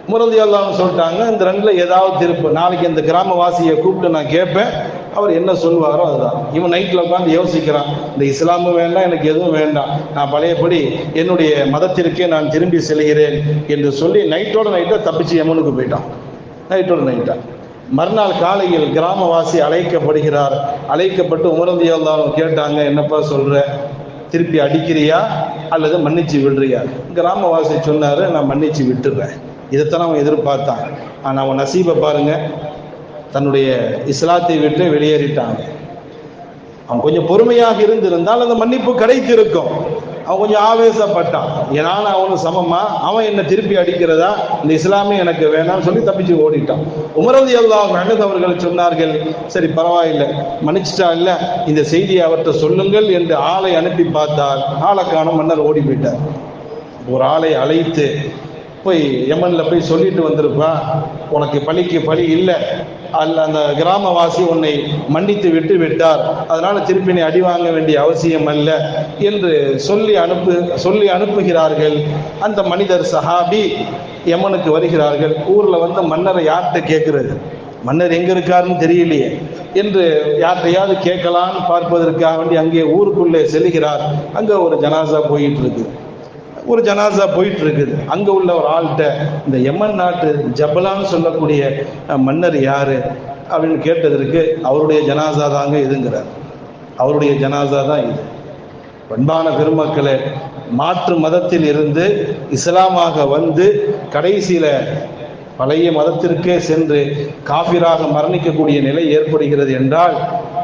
[SPEAKER 1] உமர் ரலியல்லாஹு அன்ஹு சொல்லிட்டாங்க, இந்த ரெண்டுல ஏதாவது திருப்பு, நாளைக்கு இந்த கிராமவாசியை கூப்பிட்டு நான் கேட்பேன், அவர் என்ன சொல்வாரோ அதுதான். இவன் நைட்டில் உட்காந்து யோசிக்கிறான், இந்த இஸ்லாமும் வேண்டாம், எனக்கு எதுவும் வேண்டாம், நான் பழையபடி என்னுடைய மதத்திற்கே நான் திரும்பி செல்கிறேன் என்று சொல்லி நைட்டோட நைட்டை தப்பிச்சு யமனுக்கு போயிட்டான். நைட்டோட நைட்டா மறுநாள் காலையில் கிராமவாசி அழைக்கப்படுகிறார். அழைக்கப்பட்டு உமர் ரலியல்லாஹு அன்ஹு கேட்டாங்க, என்னப்பா சொல்ற, திருப்பி அடிக்கிறியா அல்லது மன்னிச்சு விடுறியா? கிராமவாசி சொன்னாரு, நான் மன்னிச்சு விட்டுறேன். இதைத்தான் அவன் எதிர்பார்த்தான். ஆனால் அவன் நசீபை பாருங்க, தன்னுடைய இஸ்லாத்தை விட்டு வெளியேறிட்டாங்க. அவன் கொஞ்சம் பொறுமையாக இருந்திருந்தால் அந்த மன்னிப்பு கிடைத்திருக்கும். அவன் கொஞ்சம் ஆவேசப்பட்டான், ஏன்னா அவனு சமமா, அவன் என்ன திருப்பி அடிக்கிறதா, இந்த இஸ்லாமே எனக்கு வேணாம்னு சொல்லி தப்பிச்சு ஓடிட்டான். உமர் ரலியல்லாஹு அன்ஹு அவர்கள் சொன்னார்கள், சரி பரவாயில்லை, மன்னிச்சிட்டா இல்ல, இந்த செய்தியை அவர்கிட்ட சொல்லுங்கள் என்று ஆளை அனுப்பி பார்த்தால் ஆளை காணோம், மன்னர் ஓடி போயிட்டார். ஒரு ஆளை அழைத்து போய் யமன்ல போய் சொல்லிட்டு வந்திருப்பா, உனக்கு பழிக்கு பழி இல்லை, அல்ல அந்த கிராமவாசி உன்னை மன்னித்து விட்டு விட்டார், அதனால திருப்பி நீ அடி வாங்க வேண்டிய அவசியம் அல்ல என்று சொல்லி அனுப்புகிறார்கள். அந்த மனிதர் சஹாபி யமனுக்கு வருகிறார்கள். ஊர்ல வந்து மன்னரை யார்கிட்ட கேட்கிறது, மன்னர் எங்க இருக்காருன்னு தெரியலையே என்று யார்கிட்டையாவது கேட்கலான்னு பார்ப்பதற்காக வேண்டி அங்கே ஊருக்குள்ளே செல்கிறார். அங்க ஒரு ஜனாசா போயிட்டு இருக்குது. அங்க உள்ள ஒரு ஆள்கிட்ட, இந்த யமன் நாட்டு ஜபலான்னு சொல்லக்கூடிய மன்னர் யாரு அப்படின்னு கேட்டதற்கு, அவருடைய ஜனாசா தாங்க இதுங்கிறார். அவருடைய ஜனாசா தான் இது. பண்பான பெருமக்களே, மாற்று மதத்தில் இருந்து இஸ்லாமாக வந்து கடைசியில பழைய மதத்திற்கே சென்று காபிராக மரணிக்கக்கூடிய நிலை ஏற்படுகிறது என்றால்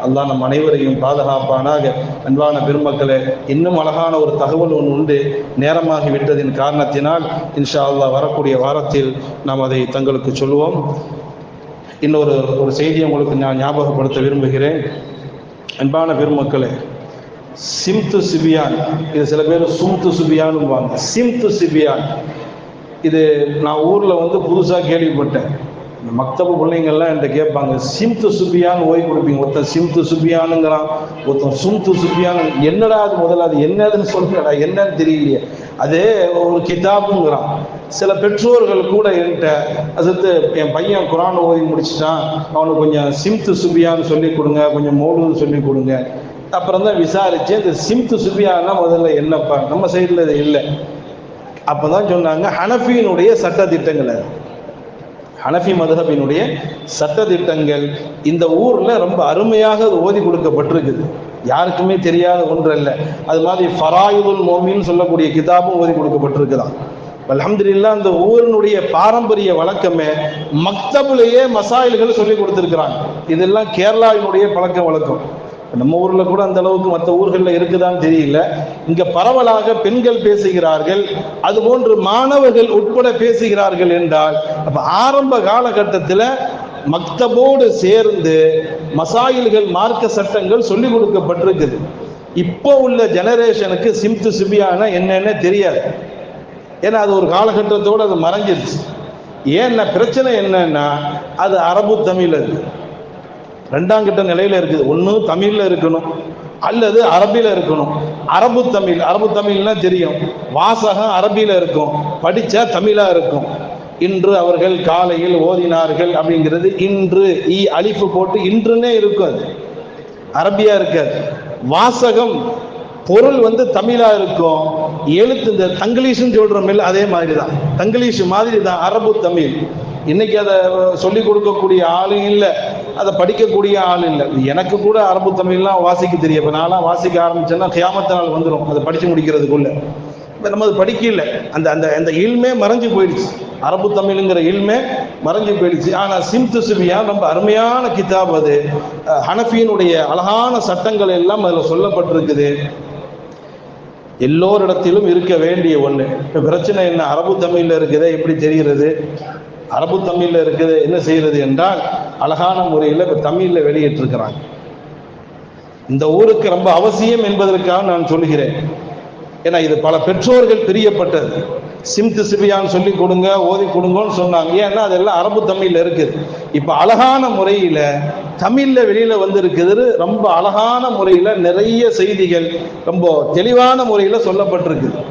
[SPEAKER 1] அல்லாஹ் நம் அனைவரையும் பாதுகாப்பானாக. அன்பான பெருமக்களே, இன்னும் அழகான ஒரு தகவல் ஒன்று உண்டு. நேரமாகி விட்டதின் காரணத்தினால் இன்ஷா அல்லாஹ் வரக்கூடிய வாரத்தில் நாம் அதை தங்களுக்கு சொல்லுவோம். இன்னொரு செய்தியை உங்களுக்கு நான் ஞாபகப்படுத்த விரும்புகிறேன். அன்பான பெருமக்களே, சிம்து சிபியான், இது சில பேர் சும்து சுபியானுவாங்க. சிம்து சிபியான், இது நான் ஊரில் வந்து புதுசாக கேள்விப்பட்டேன். இந்த மக்தபு பிள்ளைங்கள்லாம் என்கிட்ட கேட்பாங்க, சிம்து சுபியான்னு ஓய் கொடுப்பீங்க, ஒருத்தன் சிம்து சுபியானுங்கிறான், ஒருத்தன் சும்து சுபியானு, என்னடா அது, முதல்ல அது என்னதுன்னு சொல்லுங்கடா, என்னன்னு தெரியலையே, அதே ஒரு கிதாபுங்கிறான். சில பெற்றோர்கள் கூட என்கிட்ட, அது என் பையன் குரான் ஓதி முடிச்சுட்டான், அவனுக்கு கொஞ்சம் சிம்து சுபியான்னு சொல்லி கொடுங்க, கொஞ்சம் மௌலூது சொல்லி கொடுங்க. அப்புறம் தான் விசாரிச்சு, இந்த சிம்து சுபியான்னா முதல்ல என்னப்பா, நம்ம சைடில் இது இல்லை. அப்பதான் சொன்னாங்க, ஹனஃபியினுடைய சட்ட திட்டங்கள், ஹனஃபி மதுஹபினுடைய சட்ட திட்டங்கள் இந்த ஊர்ல ரொம்ப அருமையாக ஓதி கொடுக்கப்பட்டிருக்குது. யாருக்குமே தெரியாத ஒன்று அல்ல. அது மாதிரி ஃபராயிதுல் மோமின் சொல்லக்கூடிய கிதாபும் ஓதி கொடுக்கப்பட்டிருக்குதான். அல்ஹம்துலில்லாஹ், அந்த ஊரினுடைய பாரம்பரிய வழக்கமே மக்தபுலேயே மசாயில்கள் சொல்லி கொடுத்திருக்கிறாங்க. இதெல்லாம் கேரளாவினுடைய பழக்க வழக்கம். நம்ம ஊர்ல கூட அந்த அளவுக்கு மற்ற ஊர்களில் இருக்குதான்னு தெரியல. இங்க பரவலாக பெண்கள் பேசுகிறார்கள், அதுபோன்று மாணவர்கள் உட்பட பேசுகிறார்கள் என்றால், அப்ப ஆரம்ப காலகட்டத்தில் மக்தபோடு சேர்ந்து மசாயில்கள், மார்க்க சட்டங்கள் சொல்லிக் கொடுக்கப்பட்டிருக்குது. இப்போ உள்ள ஜெனரேஷனுக்கு சிம்து சிபியானா என்னன்னு தெரியாது. ஏன்னா அது ஒரு காலகட்டத்தோடு அது மறைஞ்சிருச்சு. ஏன்னா பிரச்சனை என்னன்னா, அது அரபு தமிழ், அது ரெண்டாம் கிட்ட நிலையில இருக்குது. ஒன்று தமிழ்ல இருக்கணும் அல்லது அரபில இருக்கணும். அரபு தமிழ்னா தெரியும், வாசகம் அரபில இருக்கும், படிச்சா தமிழா இருக்கும். இன்று அவர்கள் காலையில் ஓதினார்கள் அப்படிங்கிறது இன்று அலிஃபு போட்டு இன்றுன்னே இருக்கும், அது அரபியா இருக்காது. வாசகம் பொருள் வந்து தமிழா இருக்கும், எழுத்து இந்த தங்கிலீஷ்னு சொல்றோம் இல்லை, அதே மாதிரி தான், தங்கிலீஷ் மாதிரி தான் அரபு தமிழ். இன்னைக்கு அதை சொல்லிக் கொடுக்கக்கூடிய ஆளும் இல்லை, அதை படிக்கக்கூடிய ஆள் இல்லை. எனக்கு கூட அரபு தமிழ்லாம் வாசிக்க தெரியும். இப்போ நான்லாம் வாசிக்க ஆரம்பிச்சேன்னா கியாமத்து நாள் வந்துடும் அதை படித்து முடிக்கிறதுக்குள்ள. இப்போ நம்ம அது படிக்கல, அந்த அந்த அந்த இல்மே மறைஞ்சு போயிடுச்சு. அரபு தமிழுங்கிற இல்மே மறைஞ்சு போயிடுச்சு. ஆனால் சிம்து சிபியான் ரொம்ப அருமையான கிதாப். அது ஹனஃபியினுடைய அழகான சட்டங்கள் எல்லாம் அதில் சொல்லப்பட்டிருக்குது. எல்லோரிடத்திலும் இருக்க வேண்டிய ஒன்று. இப்போ பிரச்சனை என்ன, அரபு தமிழில் இருக்குதே எப்படி தெரிகிறது? அரபு தமிழில் இருக்குது என்ன செய்யறது என்றால் அழகான முறையில் இப்போ தமிழில் வெளியிட்டிருக்கிறாங்க. இந்த ஊருக்கு ரொம்ப அவசியம் என்பதற்காக நான் சொல்கிறேன். ஏன்னா இது பல பெற்றோர்கள் பிரியப்பட்டது. சிம்து சிபியான் சொல்லி கொடுங்க, ஓதி கொடுங்கன்னு சொன்னாங்க. ஏன்னா அதெல்லாம் அரபு தமிழில் இருக்குது. இப்போ அழகான முறையில் தமிழில் வெளியில் வந்திருக்குது. ரொம்ப அழகான முறையில் நிறைய செய்திகள் ரொம்ப தெளிவான முறையில் சொல்லப்பட்டிருக்குது.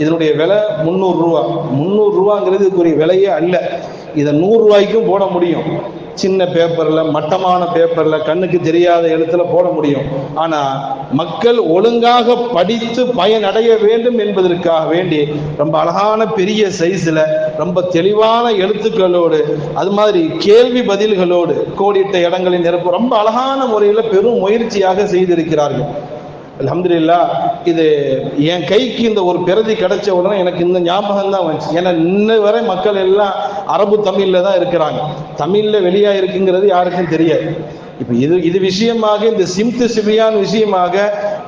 [SPEAKER 1] இதனுடைய விலை 300 ரூபா. 300 ரூபாங்கிறது இதுக்குரிய விலையே அல்ல. இதை 100 ரூபாய்க்கும் போட முடியும். சின்ன பேப்பரில், மட்டமான பேப்பரில், கண்ணுக்கு தெரியாத எழுத்துல போட முடியும். ஆனால் மக்கள் ஒழுங்காக படித்து பயனடைய வேண்டும் என்பதற்காக வேண்டி ரொம்ப அழகான பெரிய சைஸில் ரொம்ப தெளிவான எழுத்துக்களோடு, அது மாதிரி கேள்வி பதில்களோடு, கோடிட்ட இடங்களின் நிரப்பு ரொம்ப அழகான முறையில் பெரும் முயற்சியாக செய்திருக்கிறார்கள். அல்ஹம்துலில்லாஹ். இது என் கைக்கு இந்த ஒரு பிரதி கிடைச்ச உடனே எனக்கு இந்த ஞாபகம் தான் வந்துச்சு. ஏன்னா இன்ன வரை மக்கள் எல்லாம் அரபு தமிழில் தான் இருக்கிறாங்க. தமிழில் வெளியாக இருக்குங்கிறது யாருக்கும் தெரியாது. இப்போ இது விஷயமாக, இந்த சிம்து சிபியான் விஷயமாக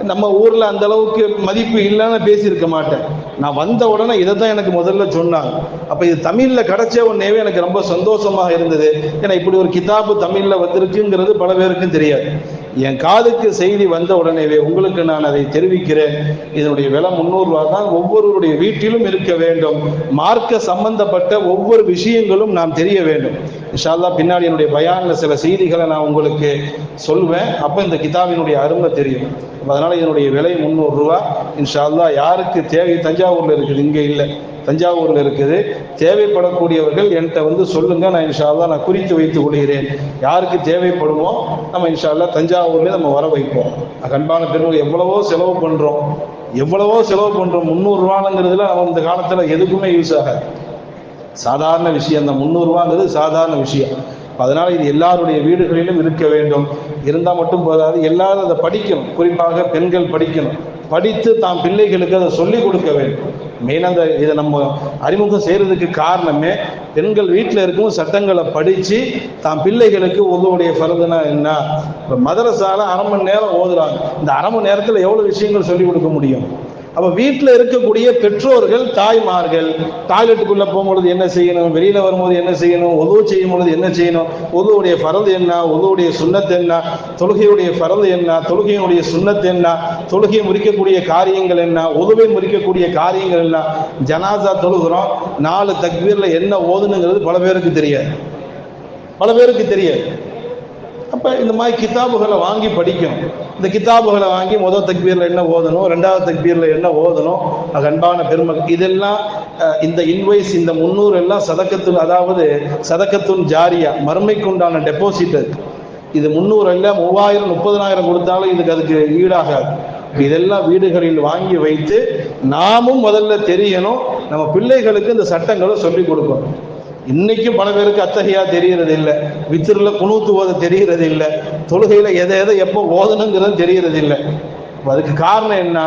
[SPEAKER 1] நம்ம ஊரில் அந்த அளவுக்கு மதிப்பு இல்லைன்னு பேசியிருக்க மாட்டேன். நான் வந்த உடனே இதை தான் எனக்கு முதல்ல சொன்னாங்க. அப்போ இது தமிழில் கிடைச்ச உடனேவே எனக்கு ரொம்ப சந்தோஷமாக இருந்தது. ஏன்னா இப்படி ஒரு கிதாபு தமிழில் வந்திருக்குங்கிறது பல பேருக்கும் தெரியாது. என் காதுக்கு செய்தி வந்த உடனேவே உங்களுக்கு நான் அதை தெரிவிக்கிறேன். இதனுடைய விலை 300 ரூபா தான். ஒவ்வொருவருடைய வீட்டிலும் இருக்க வேண்டும். மார்க்க சம்பந்தப்பட்ட ஒவ்வொரு விஷயங்களும் நாம் தெரிய வேண்டும். இன்ஷா அல்லாஹ் பின்னாடி என்னுடைய பயான்ல சில செய்திகளை நான் உங்களுக்கு சொல்வேன். அப்போ இந்த கிதாபினுடைய அருமை தெரியும். அதனால இதனுடைய விலை 300 ரூபா. இன்ஷா அல்லாஹ் யாருக்கு தேவை, தஞ்சாவூர்ல இருக்குது, இங்கே இல்லை, தஞ்சாவூர்ல இருக்குது, தேவைப்படக்கூடியவர்கள் என்கிட்ட வந்து சொல்லுங்க. நான் இன்ஷா அல்லாஹ் நான் குறித்து வைத்துக் கொள்கிறேன். யாருக்கு தேவைப்படுமோ நம்ம இன்ஷா அல்லாஹ் தஞ்சாவூர்ல நம்ம வர வைப்போம். அன்பான பெருமை, எவ்வளவோ செலவு பண்றோம். 300 ரூபாங்கிறதுல நம்ம இந்த காலத்துல எதுக்குமே யூஸ் ஆகாது. சாதாரண விஷயம். அந்த 300 ரூபாங்கிறது சாதாரண விஷயம். அதனால இது எல்லாருடைய வீடுகளிலும் இருக்க வேண்டும். இருந்தால் மட்டும் போதாது, எல்லாரும் அதை படிக்கணும். குறிப்பாக பெண்கள் படிக்கணும். படித்து தாம் பிள்ளைகளுக்கு அதை சொல்லிக் கொடுக்க வேண்டும். மெயினாக இதை நம்ம அறிமுகம் செய்யறதுக்கு காரணமே பெண்கள் வீட்டில் இருக்கும் சட்டங்களை படித்து தாம் பிள்ளைகளுக்கு உதவுடைய ஃபர்துனா என்ன. இப்போ மதரசால 1/2 மணி நேரம் ஓதுறாங்க. இந்த 1/2 மணி நேரத்தில் எவ்வளோ விஷயங்கள் சொல்லிக் கொடுக்க முடியும்? அப்போ வீட்டில் இருக்கக்கூடிய பெற்றோர்கள், தாய்மார்கள் டாய்லெட்டுக்குள்ளே போகும்பொழுது என்ன செய்யணும், வெளியில் வரும்போது என்ன செய்யணும், உதவு செய்யும் பொழுது என்ன செய்யணும், உதவுடைய ஃபரது என்ன, உதவுடைய சுன்னத் என்ன, தொழுகையுடைய ஃபரது என்ன, தொழுகையினுடைய சுன்னத் என்ன, தொழுகையை முறிக்கக்கூடிய காரியங்கள் என்ன, உதவை முறிக்கக்கூடிய காரியங்கள் என்ன. ஜனாசா தொழுகிறோம், 4 தக்பீர்ல என்ன ஓதுனுங்கிறது பல பேருக்கு தெரியாது. அப்போ இந்த மாதிரி கிதாபுகளை வாங்கி படிக்கணும். இந்த கிதாபுகளை வாங்கி முதல் தக்பீரில் என்ன ஓதணும், 2வது தக்பீரில் என்ன ஓதணும். அன்பான பெருமக்கள், இதெல்லாம் இந்த இன்வைஸ், இந்த 300 எல்லாம் சதக்கத்துன், அதாவது சதக்கத்துன் ஜாரியா, மறுமைக்கு உண்டான டெபாசிட். இது 300 இல்லை, 3000 30,000 கொடுத்தாலும் அதுக்கு ஈடாகாது. இதெல்லாம் வீடுகளில் வாங்கி வைத்து நாமும் முதல்ல தெரியணும். நம்ம பிள்ளைகளுக்கு இந்த சட்டங்களை சொல்லிக் கொடுக்கணும். இன்னைக்கும் பல பேருக்கு அத்தகையா தெரியறது இல்லை, வித்திரில குனூத்து ஓத தெரியறது இல்லை, தொழுகையில எதை எப்போ ஓதணுங்கிறது தெரியறது இல்லை. அதுக்கு காரணம் என்ன?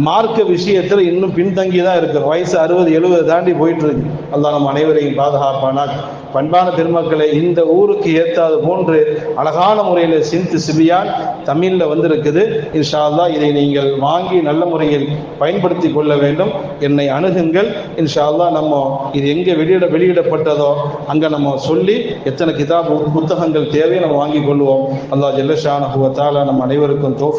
[SPEAKER 1] மார்க்க விஷயத்துல இன்னும் பின்தங்கி தான் இருக்கிறோம். வயசு 60 70 தாண்டி போயிட்டு இருக்கு. அல்லாஹ் நம்ம அனைவரையும் பாதுகாப்பானாக. பண்பான பெருமக்களை, இந்த ஊருக்கு ஏற்றாது போன்று அழகான முறையில் சிம்து சிபியான் தமிழில் வந்திருக்குது. இன்ஷா அல்லாஹ் இதை நீங்கள் வாங்கி நல்ல முறையில் பயன்படுத்தி கொள்ள வேண்டும். என்னை அணுகுங்கள். இன்ஷா அல்லாஹ் நம்ம இது எங்கே வெளியிடப்பட்டதோ அங்கே நம்ம சொல்லி எத்தனை கிதாப் புத்தகங்கள் தேவையோ நம்ம வாங்கி கொள்வோம். அல்லாஹ் ஜல்ல ஷானஹு வ தஆலா நம்ம அனைவருக்கும் தௌஃபீக்